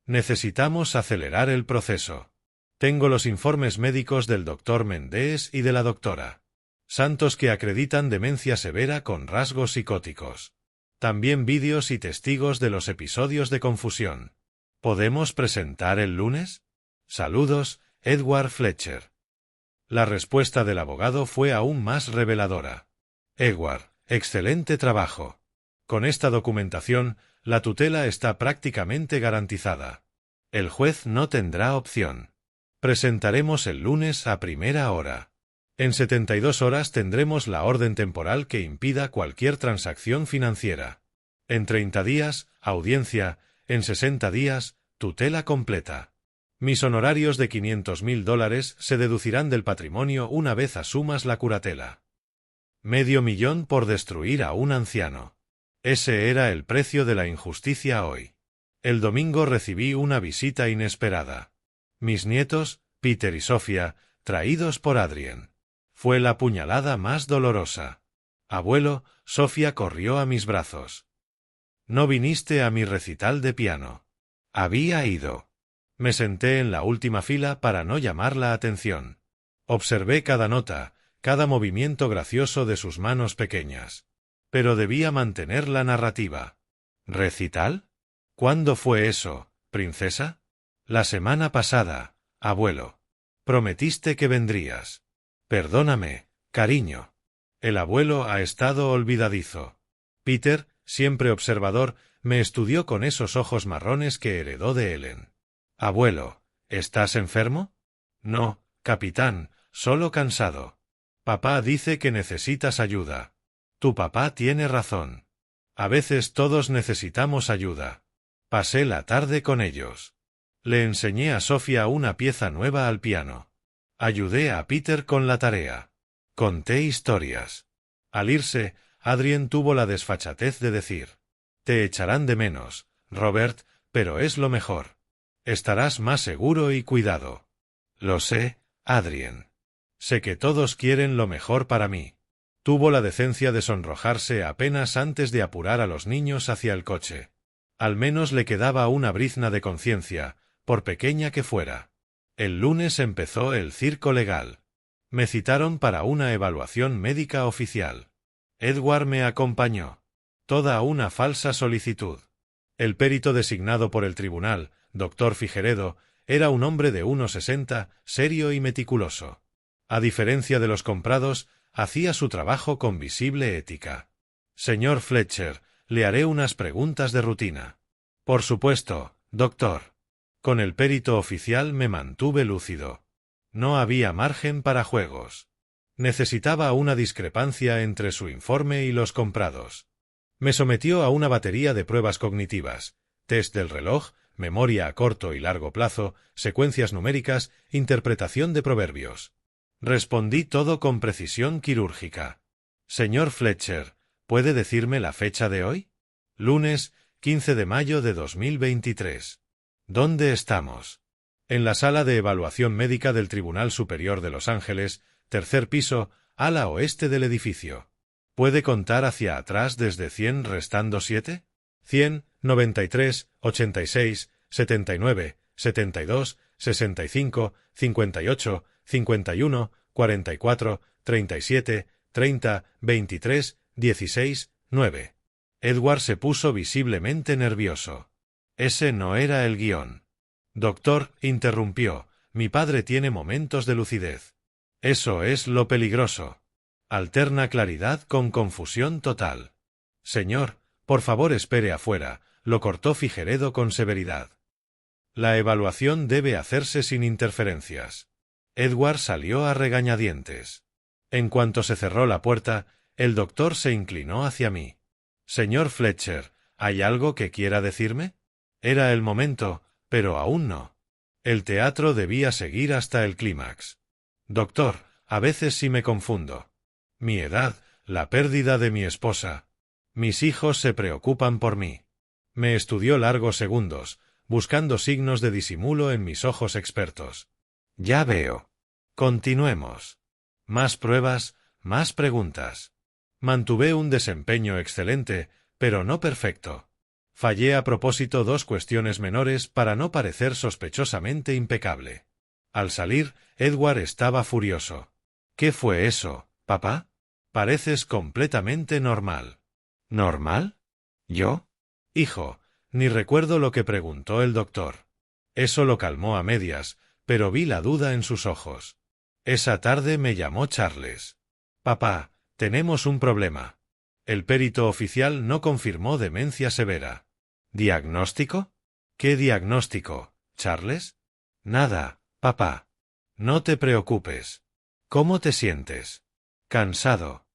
Necesitamos acelerar el proceso. Tengo los informes médicos del Dr. Mendes y de la doctora Santos que acreditan demencia severa con rasgos psicóticos. También vídeos y testigos de los episodios de confusión. ¿Podemos presentar el lunes? Saludos, Edward Fletcher. La respuesta del abogado fue aún más reveladora. Edward, excelente trabajo. Con esta documentación, la tutela está prácticamente garantizada. El juez no tendrá opción. Presentaremos el lunes a primera hora. En 72 horas tendremos la orden temporal que impida cualquier transacción financiera. En 30 días, audiencia, en 60 días, tutela completa. Mis honorarios de $500.000 se deducirán del patrimonio una vez asumas la curatela. $500,000 por destruir a un anciano. Ese era el precio de la injusticia hoy. El domingo recibí una visita inesperada. Mis nietos, Peter y Sofía, traídos por Adrien. Fue la puñalada más dolorosa. Abuelo, Sofía corrió a mis brazos. No viniste a mi recital de piano. Había ido. Me senté en la última fila para no llamar la atención. Observé cada nota, cada movimiento gracioso de sus manos pequeñas. Pero debía mantener la narrativa. ¿Recital? ¿Cuándo fue eso, princesa? La semana pasada, abuelo. Prometiste que vendrías. Perdóname, cariño. El abuelo ha estado olvidadizo. Peter, siempre observador, me estudió con esos ojos marrones que heredó de Ellen. Abuelo, ¿estás enfermo? No, capitán, solo cansado. Papá dice que necesitas ayuda. Tu papá tiene razón. A veces todos necesitamos ayuda. Pasé la tarde con ellos. Le enseñé a Sofía una pieza nueva al piano. Ayudé a Peter con la tarea. Conté historias. Al irse, Adrien tuvo la desfachatez de decir: «Te echarán de menos, Robert, pero es lo mejor. Estarás más seguro y cuidado». Lo sé, Adrien. Sé que todos quieren lo mejor para mí. Tuvo la decencia de sonrojarse apenas antes de apurar a los niños hacia el coche. Al menos le quedaba una brizna de conciencia, por pequeña que fuera. El lunes empezó el circo legal. Me citaron para una evaluación médica oficial. Edward me acompañó. Toda una falsa solicitud. El perito designado por el tribunal, Dr. Figueredo, era un hombre de 1,60, serio y meticuloso. A diferencia de los comprados, hacía su trabajo con visible ética. Señor Fletcher, le haré unas preguntas de rutina. Por supuesto, doctor. Con el perito oficial me mantuve lúcido. No había margen para juegos. Necesitaba una discrepancia entre su informe y los comprados. Me sometió a una batería de pruebas cognitivas, test del reloj, memoria a corto y largo plazo, secuencias numéricas, interpretación de proverbios. Respondí todo con precisión quirúrgica. Señor Fletcher, ¿puede decirme la fecha de hoy? Lunes, 15 de mayo de 2023. ¿Dónde estamos? En la sala de evaluación médica del Tribunal Superior de Los Ángeles, tercer piso, ala oeste del edificio. ¿Puede contar hacia atrás desde 100 restando 7? 100, 93, 86, 79, 72, 65, 58, 51, 44, 37, 30, 23, 16, 9. Edward se puso visiblemente nervioso. Ese no era el guión. Doctor, interrumpió, mi padre tiene momentos de lucidez. Eso es lo peligroso. Alterna claridad con confusión total. Señor, por favor espere afuera, lo cortó Figueredo con severidad. La evaluación debe hacerse sin interferencias. Edward salió a regañadientes. En cuanto se cerró la puerta, el doctor se inclinó hacia mí. Señor Fletcher, ¿hay algo que quiera decirme? Era el momento, pero aún no. El teatro debía seguir hasta el clímax. Doctor, a veces sí me confundo. Mi edad, la pérdida de mi esposa. Mis hijos se preocupan por mí. Me estudió largos segundos, buscando signos de disimulo en mis ojos expertos. Ya veo. Continuemos. Más pruebas, más preguntas. Mantuve un desempeño excelente, pero no perfecto. Fallé a propósito 2 cuestiones menores para no parecer sospechosamente impecable. Al salir, Edward estaba furioso. ¿Qué fue eso, papá? Pareces completamente normal. ¿Normal? ¿Yo? Hijo, ni recuerdo lo que preguntó el doctor. Eso lo calmó a medias, pero vi la duda en sus ojos. Esa tarde me llamó Charles. Papá, tenemos un problema. El perito oficial no confirmó demencia severa. ¿Diagnóstico? ¿Qué diagnóstico, Charles? Nada, papá. No te preocupes. ¿Cómo te sientes? Cansado.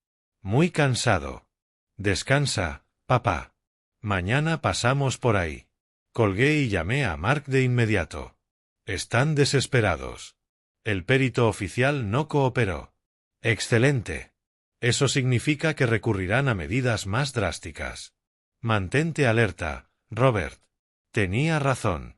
Muy cansado. Descansa, papá. Mañana pasamos por ahí. Colgué y llamé a Mark de inmediato. Están desesperados. El perito oficial no cooperó. Excelente. Eso significa que recurrirán a medidas más drásticas. Mantente alerta, Robert. Tenía razón.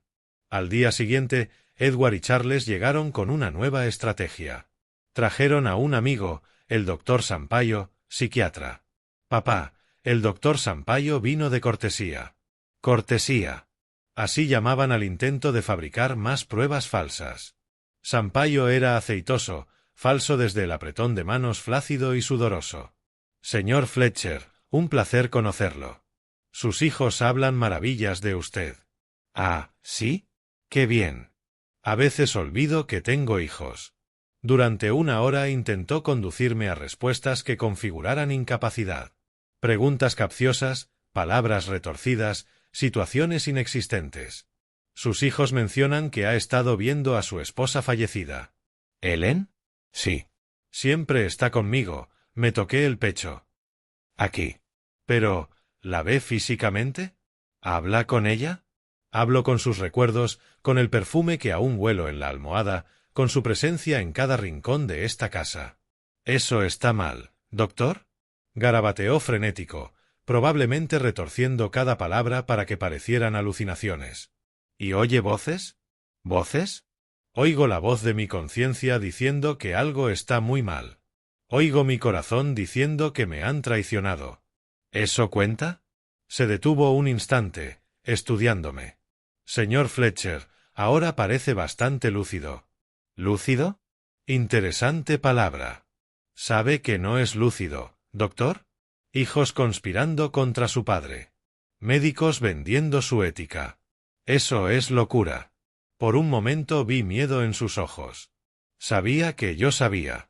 Al día siguiente, Edward y Charles llegaron con una nueva estrategia. Trajeron a un amigo, el doctor Sampaio, psiquiatra. Papá, el doctor Sampaio vino de cortesía. Cortesía. Así llamaban al intento de fabricar más pruebas falsas. Sampaio era aceitoso, falso desde el apretón de manos flácido y sudoroso. Señor Fletcher, un placer conocerlo. Sus hijos hablan maravillas de usted. Ah, ¿sí? ¡Qué bien! A veces olvido que tengo hijos. Durante 1 hora intentó conducirme a respuestas que configuraran incapacidad. Preguntas capciosas, palabras retorcidas, situaciones inexistentes. Sus hijos mencionan que ha estado viendo a su esposa fallecida. ¿Ellen? Sí. Siempre está conmigo, me toqué el pecho. Aquí. Pero, ¿la ve físicamente? ¿Habla con ella? Hablo con sus recuerdos, con el perfume que aún huelo en la almohada, con su presencia en cada rincón de esta casa. ¿Eso está mal, doctor? Garabateó frenético, probablemente retorciendo cada palabra para que parecieran alucinaciones. ¿Y oye voces? ¿Voces? Oigo la voz de mi conciencia diciendo que algo está muy mal. Oigo mi corazón diciendo que me han traicionado. ¿Eso cuenta? Se detuvo un instante, estudiándome. Señor Fletcher, ahora parece bastante lúcido. ¿Lúcido? Interesante palabra. ¿Sabe que no es lúcido, doctor? Hijos conspirando contra su padre. Médicos vendiendo su ética. Eso es locura. Por un momento vi miedo en sus ojos. Sabía que yo sabía.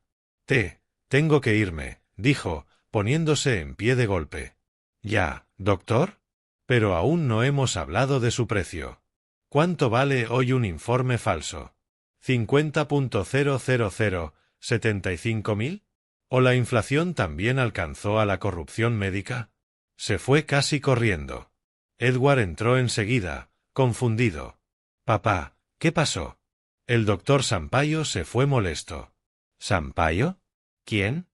Tengo que irme, dijo, poniéndose en pie de golpe. Ya, doctor. Pero aún no hemos hablado de su precio. ¿Cuánto vale hoy un informe falso? 50.000, 75.000. ¿O la inflación también alcanzó a la corrupción médica? Se fue casi corriendo. Edward entró enseguida, confundido. Papá, ¿qué pasó? El doctor Sampaio se fue molesto. ¿Sampaio? ¿Quién?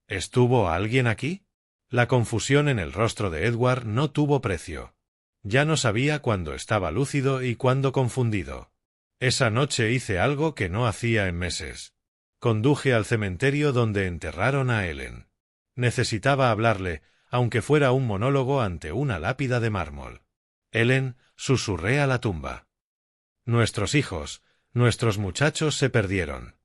¿Estuvo alguien aquí? La confusión en el rostro de Edward no tuvo precio. Ya no sabía cuándo estaba lúcido y cuándo confundido. Esa noche hice algo que no hacía en meses. Conduje al cementerio donde enterraron a Ellen. Necesitaba hablarle, aunque fuera un monólogo ante una lápida de mármol. Ellen, susurré a la tumba. Nuestros hijos, nuestros muchachos se perdieron.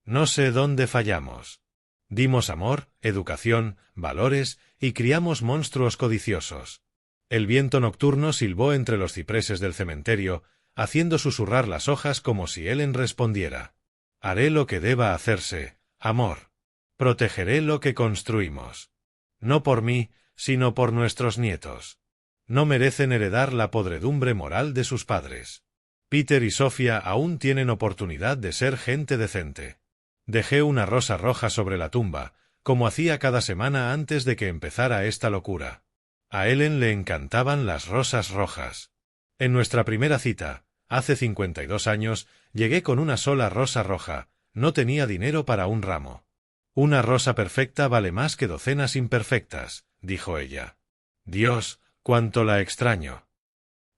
No sé dónde fallamos. Dimos amor, educación, valores y criamos monstruos codiciosos. El viento nocturno silbó entre los cipreses del cementerio, haciendo susurrar las hojas como si Ellen respondiera. Haré lo que deba hacerse, amor. Protegeré lo que construimos. No por mí, sino por nuestros nietos. No merecen heredar la podredumbre moral de sus padres. Peter y Sofía aún tienen oportunidad de ser gente decente. Dejé una rosa roja sobre la tumba, como hacía cada semana antes de que empezara esta locura. A Ellen le encantaban las rosas rojas. En nuestra primera cita, hace 52 años, llegué con una sola rosa roja, no tenía dinero para un ramo. Una rosa perfecta vale más que docenas imperfectas, dijo ella. Dios, cuánto la extraño.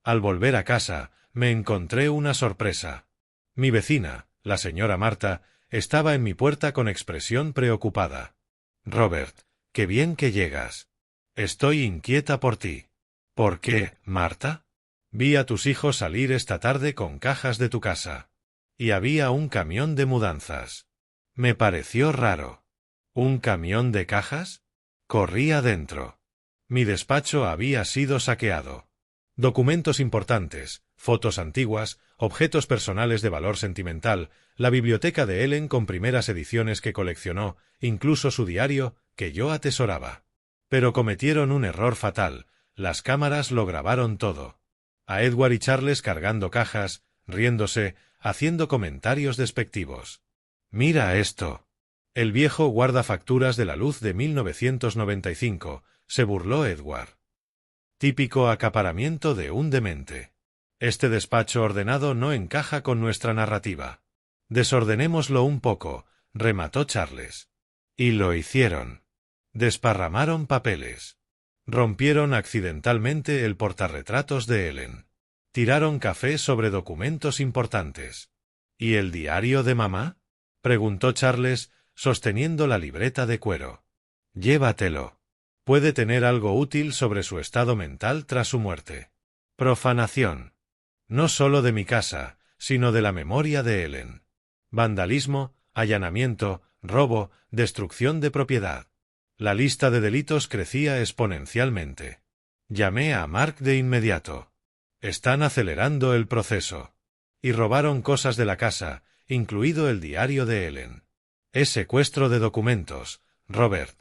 Al volver a casa, me encontré una sorpresa. Mi vecina, la señora Marta, estaba en mi puerta con expresión preocupada. Robert, qué bien que llegas. Estoy inquieta por ti. ¿Por qué, Marta? Vi a tus hijos salir esta tarde con cajas de tu casa. Y había un camión de mudanzas. Me pareció raro. ¿Un camión de cajas? Corrí adentro. Mi despacho había sido saqueado. Documentos importantes, fotos antiguas, objetos personales de valor sentimental, la biblioteca de Ellen con primeras ediciones que coleccionó, incluso su diario, que yo atesoraba. Pero cometieron un error fatal, las cámaras lo grabaron todo. A Edward y Charles cargando cajas, riéndose, haciendo comentarios despectivos. Mira esto. El viejo guardafacturas de la luz de 1995, se burló Edward. Típico acaparamiento de un demente. Este despacho ordenado no encaja con nuestra narrativa. Desordenémoslo un poco, remató Charles. Y lo hicieron. Desparramaron papeles. Rompieron accidentalmente el portarretratos de Ellen. Tiraron café sobre documentos importantes. ¿Y el diario de mamá? Preguntó Charles, sosteniendo la libreta de cuero. Llévatelo. Puede tener algo útil sobre su estado mental tras su muerte. Profanación. No solo de mi casa, sino de la memoria de Ellen. Vandalismo, allanamiento, robo, destrucción de propiedad. La lista de delitos crecía exponencialmente. Llamé a Mark de inmediato. Están acelerando el proceso. Y robaron cosas de la casa, incluido el diario de Ellen. Es secuestro de documentos, Robert.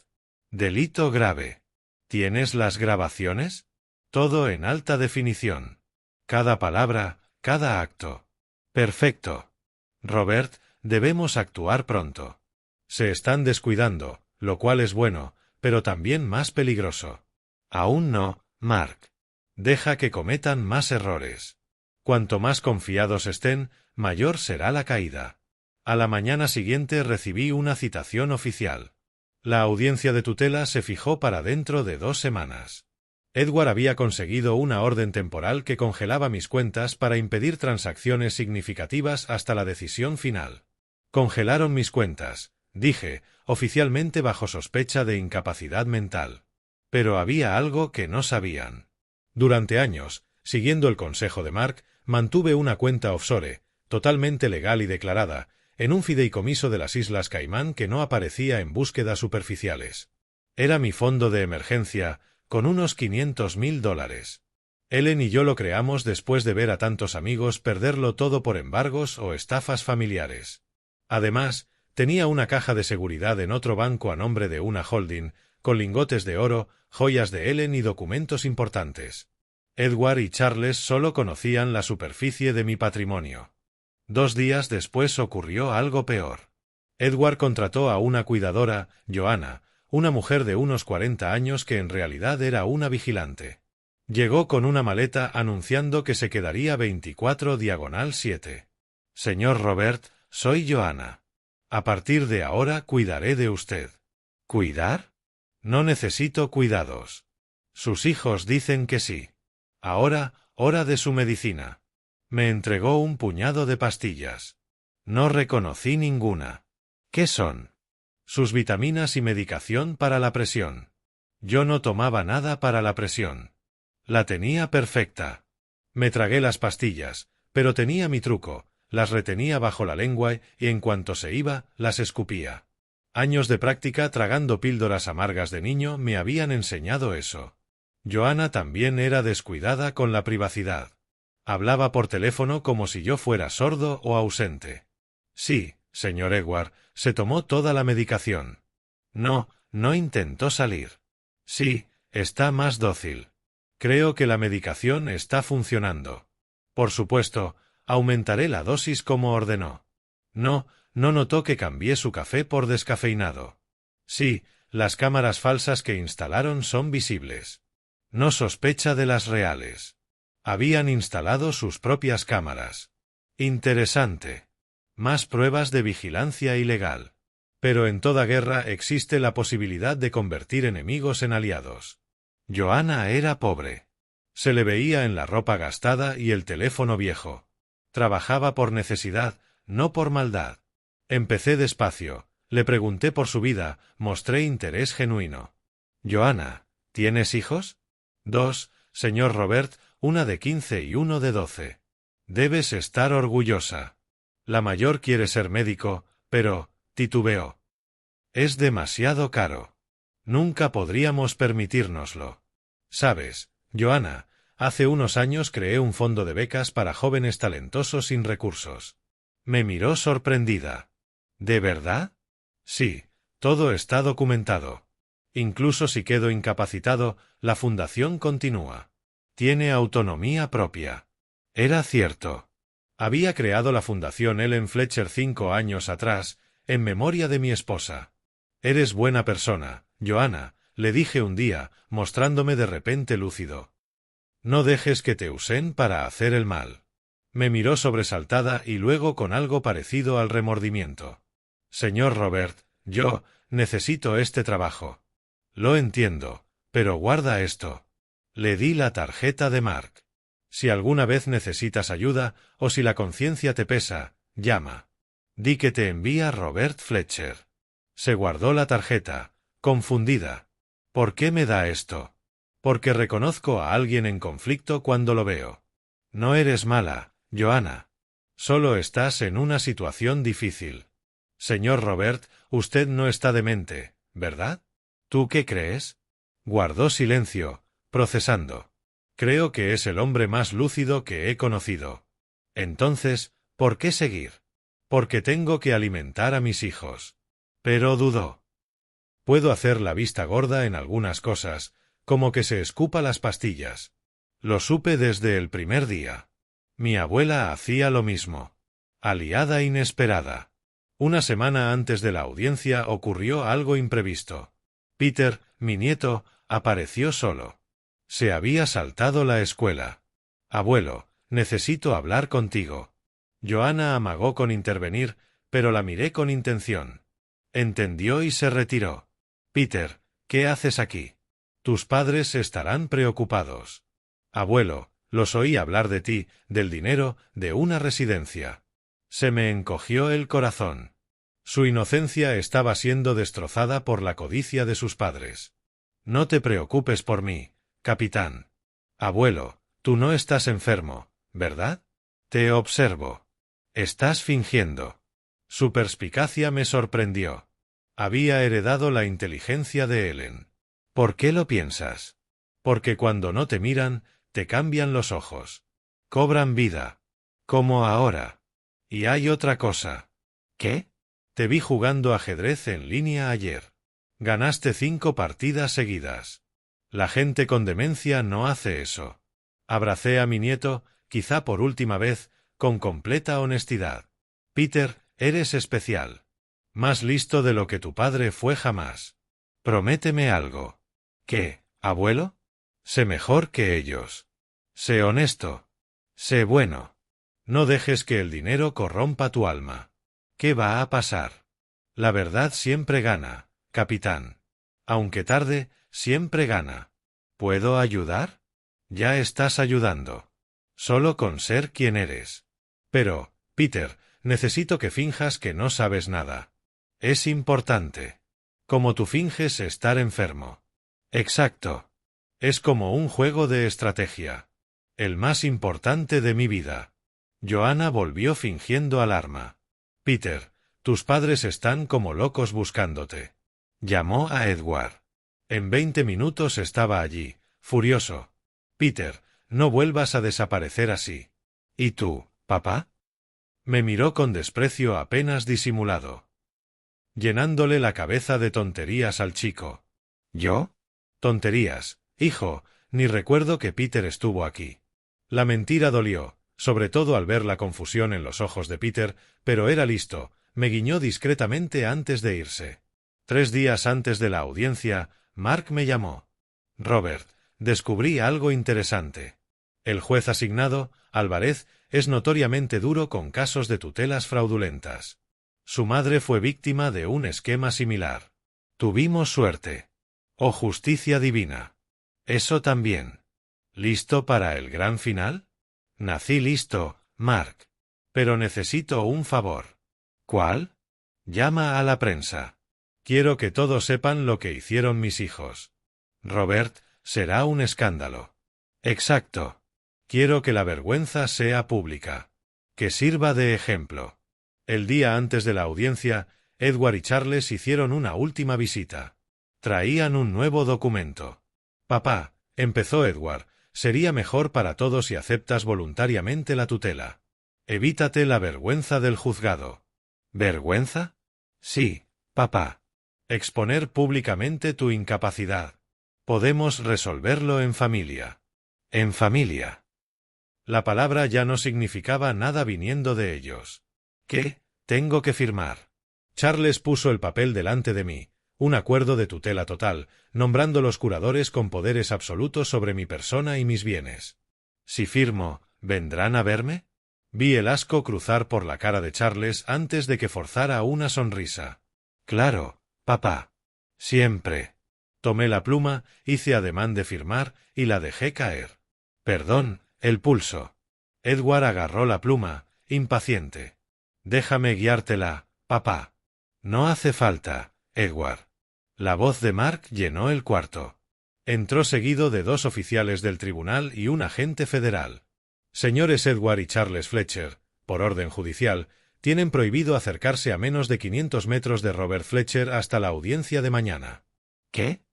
Delito grave. ¿Tienes las grabaciones? Todo en alta definición. Cada palabra, cada acto. Perfecto. Robert, debemos actuar pronto. Se están descuidando, lo cual es bueno, pero también más peligroso. Aún no, Mark. Deja que cometan más errores. Cuanto más confiados estén, mayor será la caída. A la mañana siguiente recibí una citación oficial. La audiencia de tutela se fijó para dentro de 2 semanas. Edward había conseguido una orden temporal que congelaba mis cuentas para impedir transacciones significativas hasta la decisión final. Congelaron mis cuentas, dije, oficialmente bajo sospecha de incapacidad mental. Pero había algo que no sabían. Durante años, siguiendo el consejo de Mark, mantuve una cuenta offshore, totalmente legal y declarada, en un fideicomiso de las Islas Caimán que no aparecía en búsquedas superficiales. Era mi fondo de emergencia, con unos $500,000. Ellen y yo lo creamos después de ver a tantos amigos perderlo todo por embargos o estafas familiares. Además, tenía una caja de seguridad en otro banco a nombre de una holding, con lingotes de oro, joyas de Ellen y documentos importantes. Edward y Charles solo conocían la superficie de mi patrimonio. 2 días después ocurrió algo peor. Edward contrató a una cuidadora, Joanna, una mujer de unos 40 años que en realidad era una vigilante. Llegó con una maleta anunciando que se quedaría 24/7. Señor Robert, soy Joanna. A partir de ahora cuidaré de usted. ¿Cuidar? No necesito cuidados. Sus hijos dicen que sí. Ahora, hora de su medicina. Me entregó un puñado de pastillas. No reconocí ninguna. ¿Qué son? Sus vitaminas y medicación para la presión. Yo no tomaba nada para la presión. La tenía perfecta. Me tragué las pastillas, pero tenía mi truco, las retenía bajo la lengua y en cuanto se iba, las escupía. Años de práctica tragando píldoras amargas de niño me habían enseñado eso. Joanna también era descuidada con la privacidad. Hablaba por teléfono como si yo fuera sordo o ausente. Sí, señor Edward, se tomó toda la medicación. No, no intentó salir. Sí, está más dócil. Creo que la medicación está funcionando. Por supuesto, aumentaré la dosis como ordenó. No, no notó que cambié su café por descafeinado. Sí, las cámaras falsas que instalaron son visibles. No sospecha de las reales. Habían instalado sus propias cámaras. Interesante. Más pruebas de vigilancia ilegal. Pero en toda guerra existe la posibilidad de convertir enemigos en aliados. Joanna era pobre. Se le veía en la ropa gastada y el teléfono viejo. Trabajaba por necesidad, no por maldad. Empecé despacio, le pregunté por su vida, mostré interés genuino. Joanna, ¿tienes hijos? 2, señor Robert, una de 15 y uno de 12. Debes estar orgullosa. La mayor quiere ser médico, pero titubeó. Es demasiado caro. Nunca podríamos permitírnoslo. Sabes, Joanna, hace unos años creé un fondo de becas para jóvenes talentosos sin recursos. Me miró sorprendida. ¿De verdad? Sí, todo está documentado. Incluso si quedo incapacitado, la fundación continúa. Tiene autonomía propia. Era cierto. Había creado la fundación Ellen Fletcher 5 años atrás, en memoria de mi esposa. Eres buena persona, Joanna, le dije un día, mostrándome de repente lúcido. No dejes que te usen para hacer el mal. Me miró sobresaltada y luego con algo parecido al remordimiento. Señor Robert, yo necesito este trabajo. Lo entiendo, pero guarda esto. Le di la tarjeta de Mark. Si alguna vez necesitas ayuda o si la conciencia te pesa, llama. Di que te envía Robert Fletcher. Se guardó la tarjeta, confundida. ¿Por qué me da esto? Porque reconozco a alguien en conflicto cuando lo veo. No eres mala, Joanna. Solo estás en una situación difícil. Señor Robert, usted no está demente, ¿verdad? ¿Tú qué crees? Guardó silencio, procesando. Creo que es el hombre más lúcido que he conocido. Entonces, ¿por qué seguir? Porque tengo que alimentar a mis hijos. Pero dudó. Puedo hacer la vista gorda en algunas cosas, como que se escupa las pastillas. Lo supe desde el primer día. Mi abuela hacía lo mismo. Aliada inesperada. Una semana antes de la audiencia ocurrió algo imprevisto. Peter, mi nieto, apareció solo. Se había saltado la escuela. Abuelo, necesito hablar contigo. Joanna amagó con intervenir, pero la miré con intención. Entendió y se retiró. Peter, ¿qué haces aquí? Tus padres estarán preocupados. Abuelo, los oí hablar de ti, del dinero, de una residencia. Se me encogió el corazón. Su inocencia estaba siendo destrozada por la codicia de sus padres. No te preocupes por mí, capitán. Abuelo, tú no estás enfermo, ¿verdad? Te observo. Estás fingiendo. Su perspicacia me sorprendió. Había heredado la inteligencia de Ellen. ¿Por qué lo piensas? Porque cuando no te miran, te cambian los ojos. Cobran vida. Como ahora. Y hay otra cosa. ¿Qué? Te vi jugando ajedrez en línea ayer. Ganaste 5 partidas seguidas. La gente con demencia no hace eso. Abracé a mi nieto, quizá por última vez, con completa honestidad. Peter, eres especial. Más listo de lo que tu padre fue jamás. Prométeme algo. ¿Qué, abuelo? Sé mejor que ellos. Sé honesto. Sé bueno. No dejes que el dinero corrompa tu alma. ¿Qué va a pasar? La verdad siempre gana, capitán. Aunque tarde, siempre gana. ¿Puedo ayudar? Ya estás ayudando. Solo con ser quien eres. Pero, Peter, necesito que finjas que no sabes nada. Es importante. Como tú finges estar enfermo. Exacto. Es como un juego de estrategia. El más importante de mi vida. Joanna volvió fingiendo alarma. Peter, tus padres están como locos buscándote. Llamó a Edward. En 20 minutos estaba allí, furioso. Peter, no vuelvas a desaparecer así. ¿Y tú, papá? Me miró con desprecio apenas disimulado, llenándole la cabeza de tonterías al chico. ¿Yo? Tonterías, hijo, ni recuerdo que Peter estuvo aquí. La mentira dolió, sobre todo al ver la confusión en los ojos de Peter, pero era listo, me guiñó discretamente antes de irse. 3 días antes de la audiencia, Mark me llamó. Robert, descubrí algo interesante. El juez asignado, Álvarez, es notoriamente duro con casos de tutelas fraudulentas. Su madre fue víctima de un esquema similar. Tuvimos suerte. Oh justicia divina. Eso también. ¿Listo para el gran final? Nací listo, Mark. Pero necesito un favor. ¿Cuál? Llama a la prensa. Quiero que todos sepan lo que hicieron mis hijos. Robert, será un escándalo. Exacto. Quiero que la vergüenza sea pública. Que sirva de ejemplo. El día antes de la audiencia, Edward y Charles hicieron una última visita. Traían un nuevo documento. Papá, empezó Edward, sería mejor para todos si aceptas voluntariamente la tutela. Evítate la vergüenza del juzgado. ¿Vergüenza? Sí, papá. Exponer públicamente tu incapacidad. Podemos resolverlo en familia. En familia. La palabra ya no significaba nada viniendo de ellos. ¿Qué? Tengo que firmar. Charles puso el papel delante de mí, un acuerdo de tutela total, nombrando los curadores con poderes absolutos sobre mi persona y mis bienes. Si firmo, ¿vendrán a verme? Vi el asco cruzar por la cara de Charles antes de que forzara una sonrisa. Claro, papá. Siempre. Tomé la pluma, hice ademán de firmar y la dejé caer. Perdón, el pulso. Edward agarró la pluma, impaciente. Déjame guiártela, papá. No hace falta, Edward. La voz de Mark llenó el cuarto. Entró seguido de 2 oficiales del tribunal y un agente federal. Señores Edward y Charles Fletcher, por orden judicial, tienen prohibido acercarse a menos de 500 metros de Robert Fletcher hasta la audiencia de mañana. ¿Qué?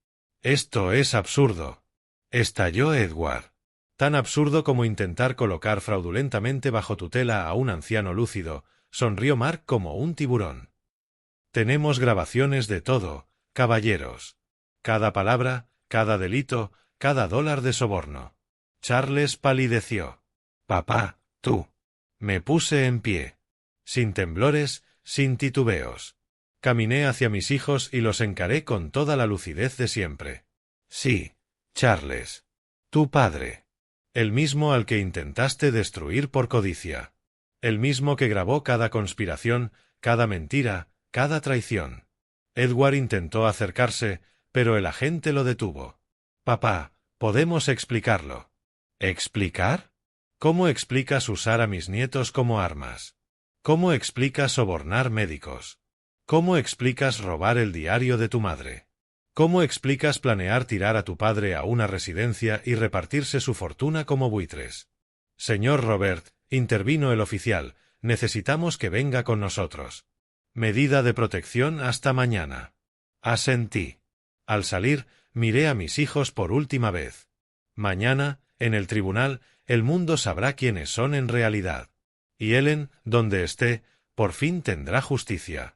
Esto es absurdo. Estalló Edward. Tan absurdo como intentar colocar fraudulentamente bajo tutela a un anciano lúcido, sonrió Mark como un tiburón. Tenemos grabaciones de todo, caballeros. Cada palabra, cada delito, cada dólar de soborno. Charles palideció. Papá, tú. Me puse en pie. Sin temblores, sin titubeos. Caminé hacia mis hijos y los encaré con toda la lucidez de siempre. Sí, Charles. Tu padre. El mismo al que intentaste destruir por codicia. El mismo que grabó cada conspiración, cada mentira, cada traición. Edward intentó acercarse, pero el agente lo detuvo. Papá, podemos explicarlo. ¿Explicar? ¿Cómo explicas usar a mis nietos como armas? ¿Cómo explicas sobornar médicos? ¿Cómo explicas robar el diario de tu madre? ¿Cómo explicas planear tirar a tu padre a una residencia y repartirse su fortuna como buitres? Señor Robert, intervino el oficial, necesitamos que venga con nosotros. Medida de protección hasta mañana. Asentí. Al salir, miré a mis hijos por última vez. Mañana, en el tribunal, el mundo sabrá quiénes son en realidad. Y Ellen, donde esté, por fin tendrá justicia.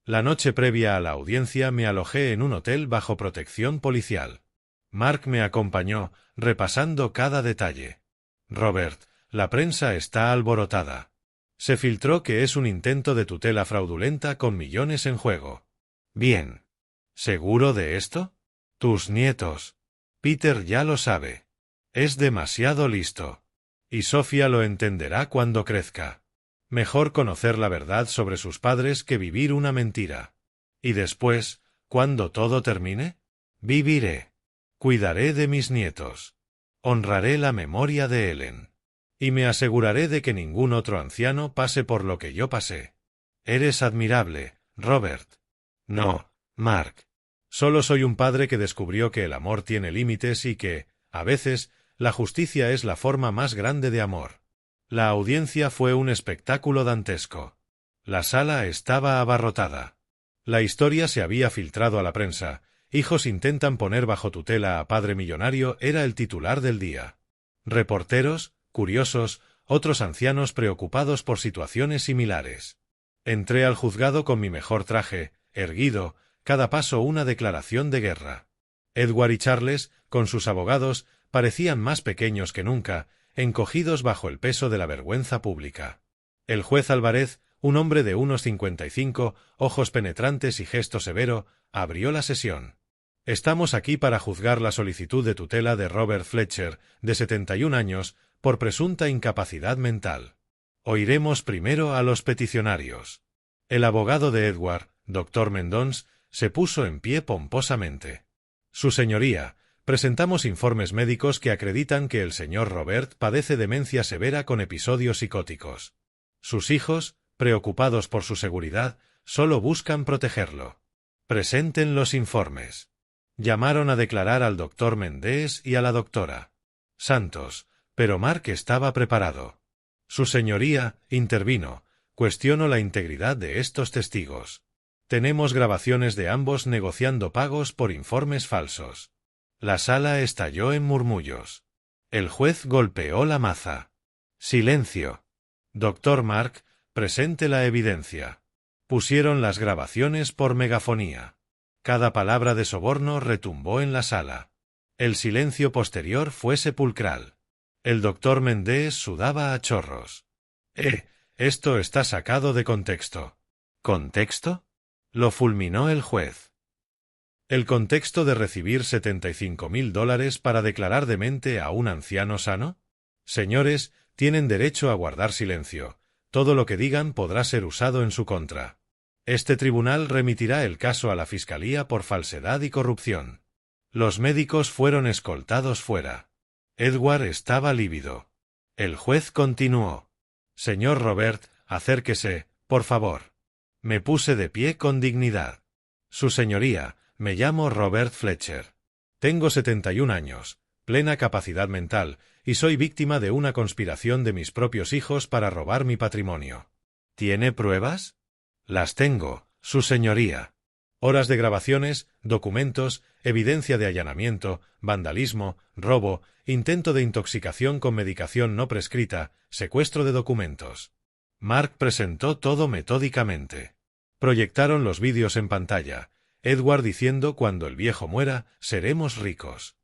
La noche previa a la audiencia me alojé en un hotel bajo protección policial. Mark me acompañó, repasando cada detalle. Robert, la prensa está alborotada. Se filtró que es un intento de tutela fraudulenta con millones en juego. Bien. ¿Seguro de esto? Tus nietos. Peter ya lo sabe. Es demasiado listo. Y Sofía lo entenderá cuando crezca. Mejor conocer la verdad sobre sus padres que vivir una mentira. Y después, cuando todo termine, viviré. Cuidaré de mis nietos. Honraré la memoria de Ellen. Y me aseguraré de que ningún otro anciano pase por lo que yo pasé. Eres admirable, Robert. No, Mark. Solo soy un padre que descubrió que el amor tiene límites y que, a veces, la justicia es la forma más grande de amor. La audiencia fue un espectáculo dantesco. La sala estaba abarrotada. La historia se había filtrado a la prensa. Hijos intentan poner bajo tutela a padre millonario era el titular del día. Reporteros, curiosos, otros ancianos preocupados por situaciones similares. Entré al juzgado con mi mejor traje, erguido, cada paso una declaración de guerra. Edward y Charles, con sus abogados, parecían más pequeños que nunca, encogidos bajo el peso de la vergüenza pública. El juez Álvarez, un hombre de unos 55, ojos penetrantes y gesto severo, abrió la sesión. Estamos aquí para juzgar la solicitud de tutela de Robert Fletcher, de 71 años, por presunta incapacidad mental. Oiremos primero a los peticionarios. El abogado de Edward, Dr. Mendons, se puso en pie pomposamente. Su señoría, presentamos informes médicos que acreditan que el señor Robert padece demencia severa con episodios psicóticos. Sus hijos, preocupados por su seguridad, solo buscan protegerlo. Presenten los informes. Llamaron a declarar al doctor Mendés y a la doctora Santos, pero Mark estaba preparado. Su señoría, intervino, cuestiono la integridad de estos testigos. Tenemos grabaciones de ambos negociando pagos por informes falsos. La sala estalló en murmullos. El juez golpeó la maza. Silencio. Doctor Mark, presente la evidencia. Pusieron las grabaciones por megafonía. Cada palabra de soborno retumbó en la sala. El silencio posterior fue sepulcral. El doctor Mendés sudaba a chorros. Esto está sacado de contexto. ¿Contexto? Lo fulminó el juez. El contexto de recibir $75,000 para declarar demente a un anciano sano. Señores, tienen derecho a guardar silencio. Todo lo que digan podrá ser usado en su contra. Este tribunal remitirá el caso a la Fiscalía por falsedad y corrupción. Los médicos fueron escoltados fuera. Edward estaba lívido. El juez continuó. Señor Robert, acérquese, por favor. Me puse de pie con dignidad. Su señoría, me llamo Robert Fletcher. Tengo 71 años, plena capacidad mental, y soy víctima de una conspiración de mis propios hijos para robar mi patrimonio. ¿Tiene pruebas? Las tengo, su señoría. Horas de grabaciones, documentos, evidencia de allanamiento, vandalismo, robo, intento de intoxicación con medicación no prescrita, secuestro de documentos. Mark presentó todo metódicamente. Proyectaron los vídeos en pantalla. Edward diciendo cuando el viejo muera, seremos ricos.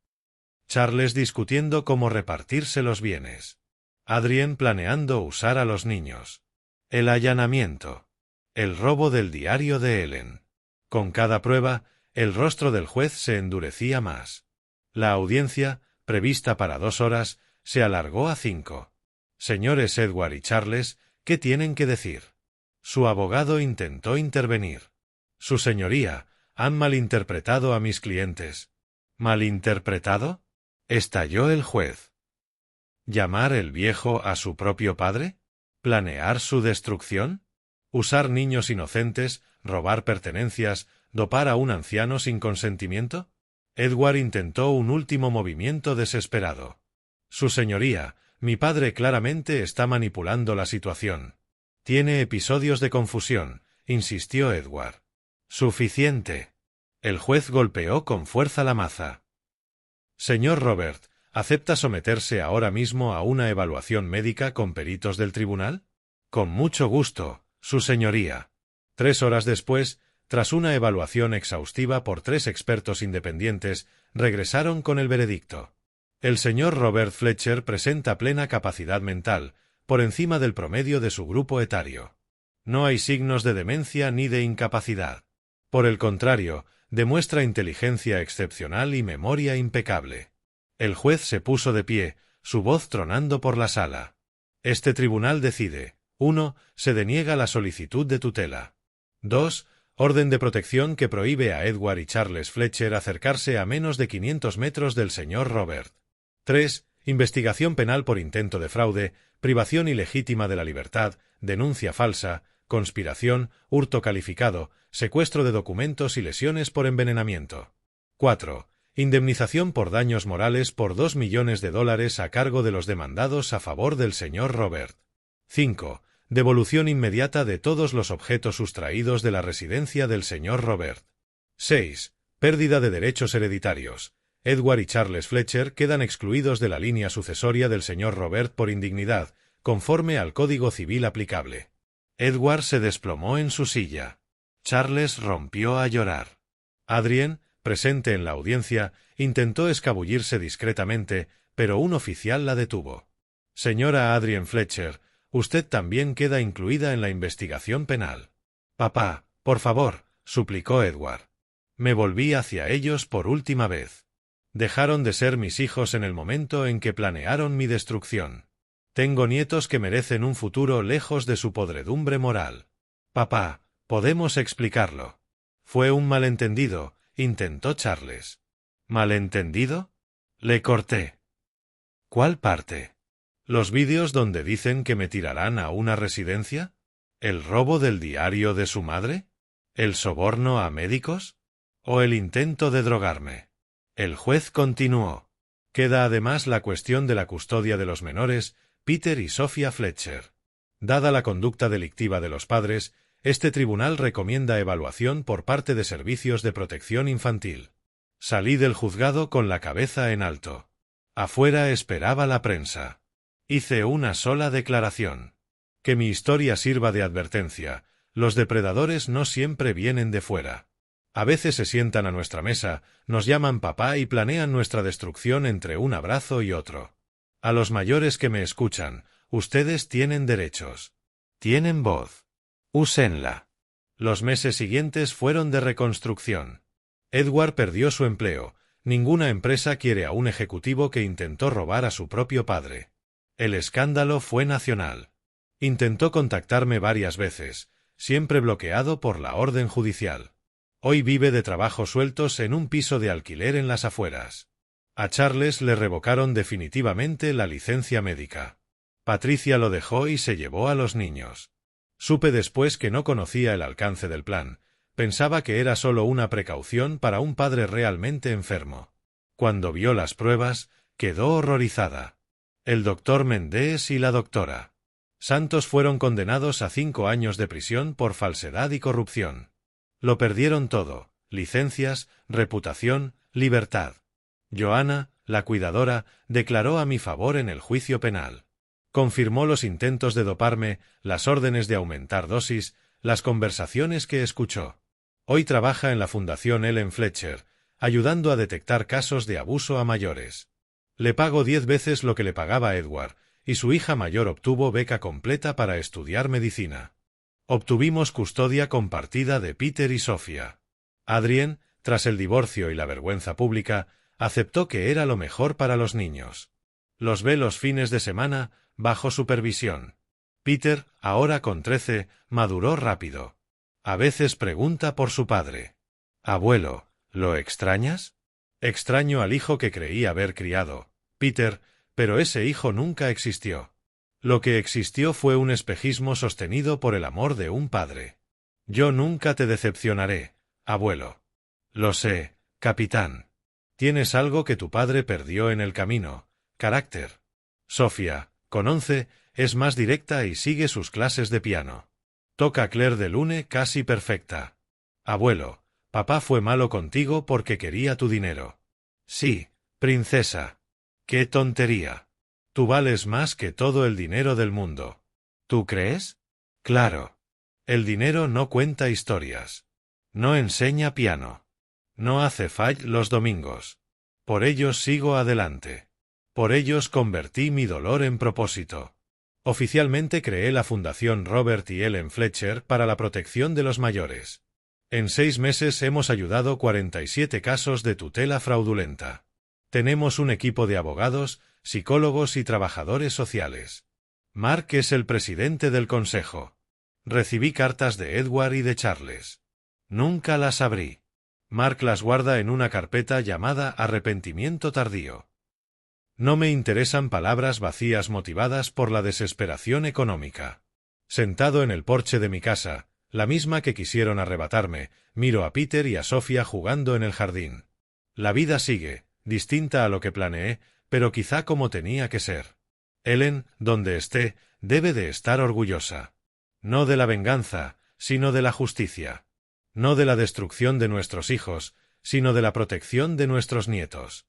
Charles discutiendo cómo repartirse los bienes. Adrien planeando usar a los niños. El allanamiento. El robo del diario de Ellen. Con cada prueba, el rostro del juez se endurecía más. La audiencia, prevista para 2 horas, se alargó a 5. Señores Edward y Charles, ¿qué tienen que decir? Su abogado intentó intervenir. Su señoría, han malinterpretado a mis clientes. ¿Malinterpretado? Estalló el juez. ¿Llamar el viejo a su propio padre? ¿Planear su destrucción? ¿Usar niños inocentes, robar pertenencias, dopar a un anciano sin consentimiento? Edward intentó un último movimiento desesperado. Su señoría, mi padre claramente está manipulando la situación. Tiene episodios de confusión, insistió Edward. Suficiente. El juez golpeó con fuerza la maza. Señor Robert, ¿acepta someterse ahora mismo a una evaluación médica con peritos del tribunal? Con mucho gusto, su señoría. 3 horas después, tras una evaluación exhaustiva por 3 expertos independientes, regresaron con el veredicto. El señor Robert Fletcher presenta plena capacidad mental, por encima del promedio de su grupo etario. No hay signos de demencia ni de incapacidad. Por el contrario, demuestra inteligencia excepcional y memoria impecable. El juez se puso de pie, su voz tronando por la sala. Este tribunal decide: 1. Se deniega la solicitud de tutela. 2. Orden de protección que prohíbe a Edward y Charles Fletcher acercarse a menos de 500 metros del señor Robert. 3. Investigación penal por intento de fraude, privación ilegítima de la libertad, denuncia falsa, conspiración, hurto calificado, secuestro de documentos y lesiones por envenenamiento. 4. Indemnización por daños morales por $2 millones a cargo de los demandados a favor del señor Robert. 5. Devolución inmediata de todos los objetos sustraídos de la residencia del señor Robert. 6. Pérdida de derechos hereditarios. Edward y Charles Fletcher quedan excluidos de la línea sucesoria del señor Robert por indignidad, conforme al Código Civil aplicable. Edward se desplomó en su silla. Charles rompió a llorar. Adrien, presente en la audiencia, intentó escabullirse discretamente, pero un oficial la detuvo. Señora Adrien Fletcher, usted también queda incluida en la investigación penal. Papá, por favor, suplicó Edward. Me volví hacia ellos por última vez. Dejaron de ser mis hijos en el momento en que planearon mi destrucción. Tengo nietos que merecen un futuro lejos de su podredumbre moral. Papá, podemos explicarlo. Fue un malentendido, intentó Charles. ¿Malentendido? Le corté. ¿Cuál parte? ¿Los vídeos donde dicen que me tirarán a una residencia? ¿El robo del diario de su madre? ¿El soborno a médicos? ¿O el intento de drogarme? El juez continuó. Queda además la cuestión de la custodia de los menores, Peter y Sophia Fletcher. Dada la conducta delictiva de los padres, este tribunal recomienda evaluación por parte de Servicios de Protección Infantil. Salí del juzgado con la cabeza en alto. Afuera esperaba la prensa. Hice una sola declaración. Que mi historia sirva de advertencia: los depredadores no siempre vienen de fuera. A veces se sientan a nuestra mesa, nos llaman papá y planean nuestra destrucción entre un abrazo y otro. A los mayores que me escuchan, ustedes tienen derechos. Tienen voz. Úsenla. Los meses siguientes fueron de reconstrucción. Edward perdió su empleo. Ninguna empresa quiere a un ejecutivo que intentó robar a su propio padre. El escándalo fue nacional. Intentó contactarme varias veces, siempre bloqueado por la orden judicial. Hoy vive de trabajos sueltos en un piso de alquiler en las afueras. A Charles le revocaron definitivamente la licencia médica. Patricia lo dejó y se llevó a los niños. Supe después que no conocía el alcance del plan. Pensaba que era solo una precaución para un padre realmente enfermo. Cuando vio las pruebas, quedó horrorizada. El doctor Mendes y la doctora Santos fueron condenados a 5 años de prisión por falsedad y corrupción. Lo perdieron todo: licencias, reputación, libertad. Joanna, la cuidadora, declaró a mi favor en el juicio penal. Confirmó los intentos de doparme, las órdenes de aumentar dosis, las conversaciones que escuchó. Hoy trabaja en la Fundación Ellen Fletcher, ayudando a detectar casos de abuso a mayores. Le pago 10 veces lo que le pagaba Edward, y su hija mayor obtuvo beca completa para estudiar medicina. Obtuvimos custodia compartida de Peter y Sophia. Adrien, tras el divorcio y la vergüenza pública, aceptó que era lo mejor para los niños. Los ve los fines de semana, bajo supervisión. Peter, ahora con 13, maduró rápido. A veces pregunta por su padre. Abuelo, ¿lo extrañas? Extraño al hijo que creí haber criado, Peter, pero ese hijo nunca existió. Lo que existió fue un espejismo sostenido por el amor de un padre. Yo nunca te decepcionaré, abuelo. Lo sé, capitán. Tienes algo que tu padre perdió en el camino: carácter. Sophia, con 11, es más directa y sigue sus clases de piano. Toca Claire de Lune casi perfecta. Abuelo, papá fue malo contigo porque quería tu dinero. Sí, princesa. ¡Qué tontería! Tú vales más que todo el dinero del mundo. ¿Tú crees? Claro. El dinero no cuenta historias. No enseña piano. No hace fall los domingos. Por ellos sigo adelante. Por ellos convertí mi dolor en propósito. Oficialmente creé la Fundación Robert y Ellen Fletcher para la protección de los mayores. En 6 meses hemos ayudado 47 casos de tutela fraudulenta. Tenemos un equipo de abogados, psicólogos y trabajadores sociales. Mark es el presidente del consejo. Recibí cartas de Edward y de Charles. Nunca las abrí. Mark las guarda en una carpeta llamada arrepentimiento tardío. No me interesan palabras vacías motivadas por la desesperación económica. Sentado en el porche de mi casa, la misma que quisieron arrebatarme, miro a Peter y a Sofía jugando en el jardín. La vida sigue, distinta a lo que planeé, pero quizá como tenía que ser. Ellen, donde esté, debe de estar orgullosa. No de la venganza, sino de la justicia. No de la destrucción de nuestros hijos, sino de la protección de nuestros nietos.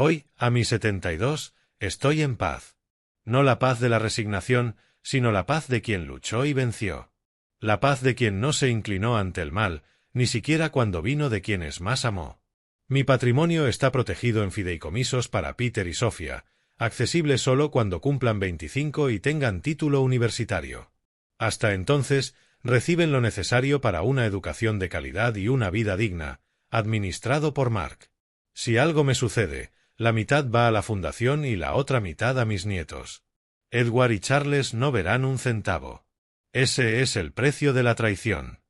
Hoy, a mis 72, estoy en paz. No la paz de la resignación, sino la paz de quien luchó y venció. La paz de quien no se inclinó ante el mal, ni siquiera cuando vino de quienes más amó. Mi patrimonio está protegido en fideicomisos para Peter y Sofía, accesible solo cuando cumplan 25 y tengan título universitario. Hasta entonces, reciben lo necesario para una educación de calidad y una vida digna, administrado por Mark. Si algo me sucede, la mitad va a la fundación y la otra mitad a mis nietos. Edward y Charles no verán un centavo. Ese es el precio de la traición.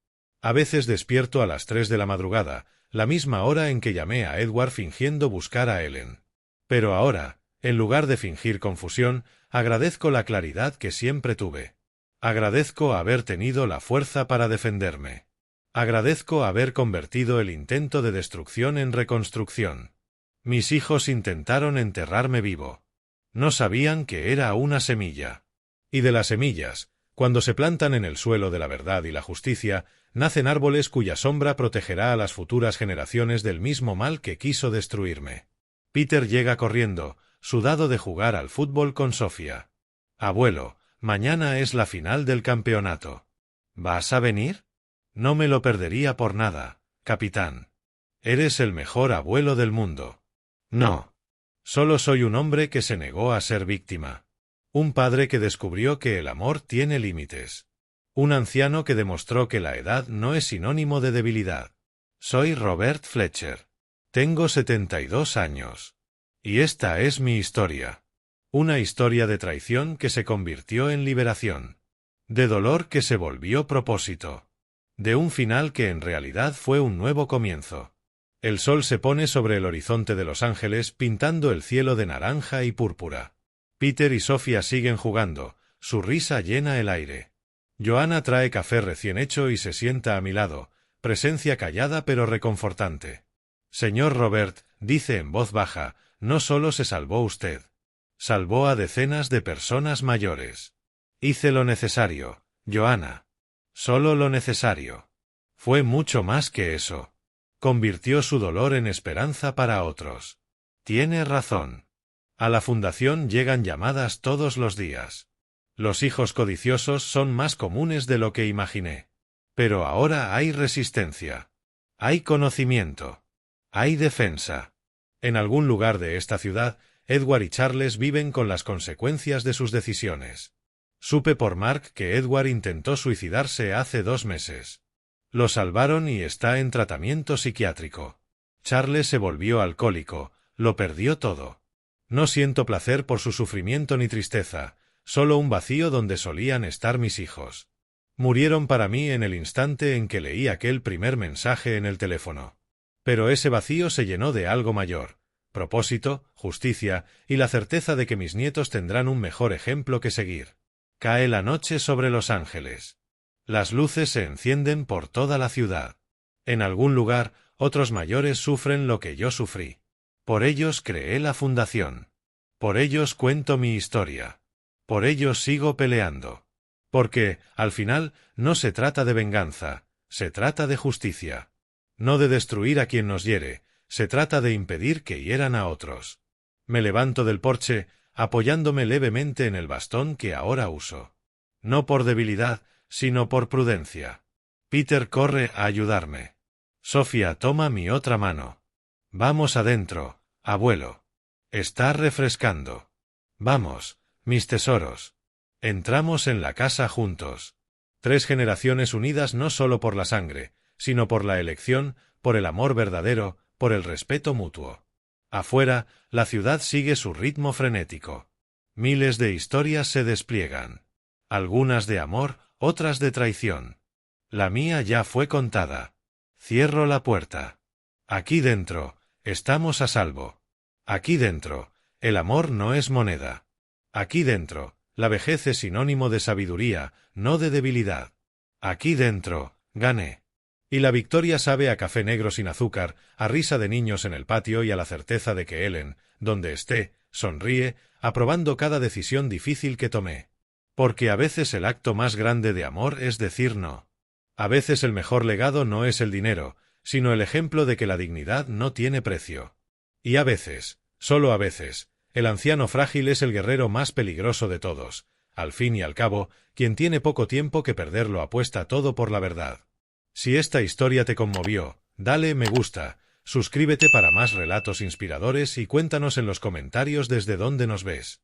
A veces despierto a las 3 de la madrugada, la misma hora en que llamé a Edward fingiendo buscar a Ellen. Pero ahora, en lugar de fingir confusión, agradezco la claridad que siempre tuve. Agradezco haber tenido la fuerza para defenderme. Agradezco haber convertido el intento de destrucción en reconstrucción. Mis hijos intentaron enterrarme vivo. No sabían que era una semilla. Y de las semillas, cuando se plantan en el suelo de la verdad y la justicia, nacen árboles cuya sombra protegerá a las futuras generaciones del mismo mal que quiso destruirme. Peter llega corriendo, sudado de jugar al fútbol con Sofía. Abuelo, mañana es la final del campeonato. ¿Vas a venir? No me lo perdería por nada, capitán. Eres el mejor abuelo del mundo. No. Solo soy un hombre que se negó a ser víctima. Un padre que descubrió que el amor tiene límites. Un anciano que demostró que la edad no es sinónimo de debilidad. Soy Robert Fletcher. Tengo 72 años. Y esta es mi historia. Una historia de traición que se convirtió en liberación. De dolor que se volvió propósito. De un final que en realidad fue un nuevo comienzo. El sol se pone sobre el horizonte de Los Ángeles pintando el cielo de naranja y púrpura. Peter y Sofía siguen jugando, su risa llena el aire. Joanna trae café recién hecho y se sienta a mi lado, presencia callada pero reconfortante. Señor Robert, dice en voz baja, no solo se salvó usted. Salvó a decenas de personas mayores. Hice lo necesario, Joanna. Solo lo necesario. Fue mucho más que eso. Convirtió su dolor en esperanza para otros. Tiene razón. A la fundación llegan llamadas todos los días. Los hijos codiciosos son más comunes de lo que imaginé. Pero ahora hay resistencia. Hay conocimiento. Hay defensa. En algún lugar de esta ciudad, Edward y Charles viven con las consecuencias de sus decisiones. Supe por Mark que Edward intentó suicidarse hace 2 meses. Lo salvaron y está en tratamiento psiquiátrico. Charles se volvió alcohólico, lo perdió todo. No siento placer por su sufrimiento ni tristeza, solo un vacío donde solían estar mis hijos. Murieron para mí en el instante en que leí aquel primer mensaje en el teléfono. Pero ese vacío se llenó de algo mayor, propósito, justicia y la certeza de que mis nietos tendrán un mejor ejemplo que seguir. Cae la noche sobre Los Ángeles. Las luces se encienden por toda la ciudad. En algún lugar, otros mayores sufren lo que yo sufrí. Por ellos creé la fundación. Por ellos cuento mi historia. Por ellos sigo peleando. Porque, al final, no se trata de venganza, se trata de justicia. No de destruir a quien nos hiere, se trata de impedir que hieran a otros. Me levanto del porche, apoyándome levemente en el bastón que ahora uso. No por debilidad, sino por prudencia. Peter corre a ayudarme. Sofía toma mi otra mano. Vamos adentro, abuelo. Está refrescando. Vamos, mis tesoros. Entramos en la casa juntos. 3 generaciones unidas no solo por la sangre, sino por la elección, por el amor verdadero, por el respeto mutuo. Afuera, la ciudad sigue su ritmo frenético. Miles de historias se despliegan. Algunas de amor, otras de traición. La mía ya fue contada. Cierro la puerta. Aquí dentro, estamos a salvo. Aquí dentro, el amor no es moneda. Aquí dentro, la vejez es sinónimo de sabiduría, no de debilidad. Aquí dentro, gané. Y la victoria sabe a café negro sin azúcar, a risa de niños en el patio y a la certeza de que Ellen, donde esté, sonríe, aprobando cada decisión difícil que tomé. Porque a veces el acto más grande de amor es decir no. A veces el mejor legado no es el dinero, sino el ejemplo de que la dignidad no tiene precio. Y a veces, solo a veces, el anciano frágil es el guerrero más peligroso de todos. Al fin y al cabo, quien tiene poco tiempo que perder lo apuesta todo por la verdad. Si esta historia te conmovió, dale me gusta, suscríbete para más relatos inspiradores y cuéntanos en los comentarios desde dónde nos ves.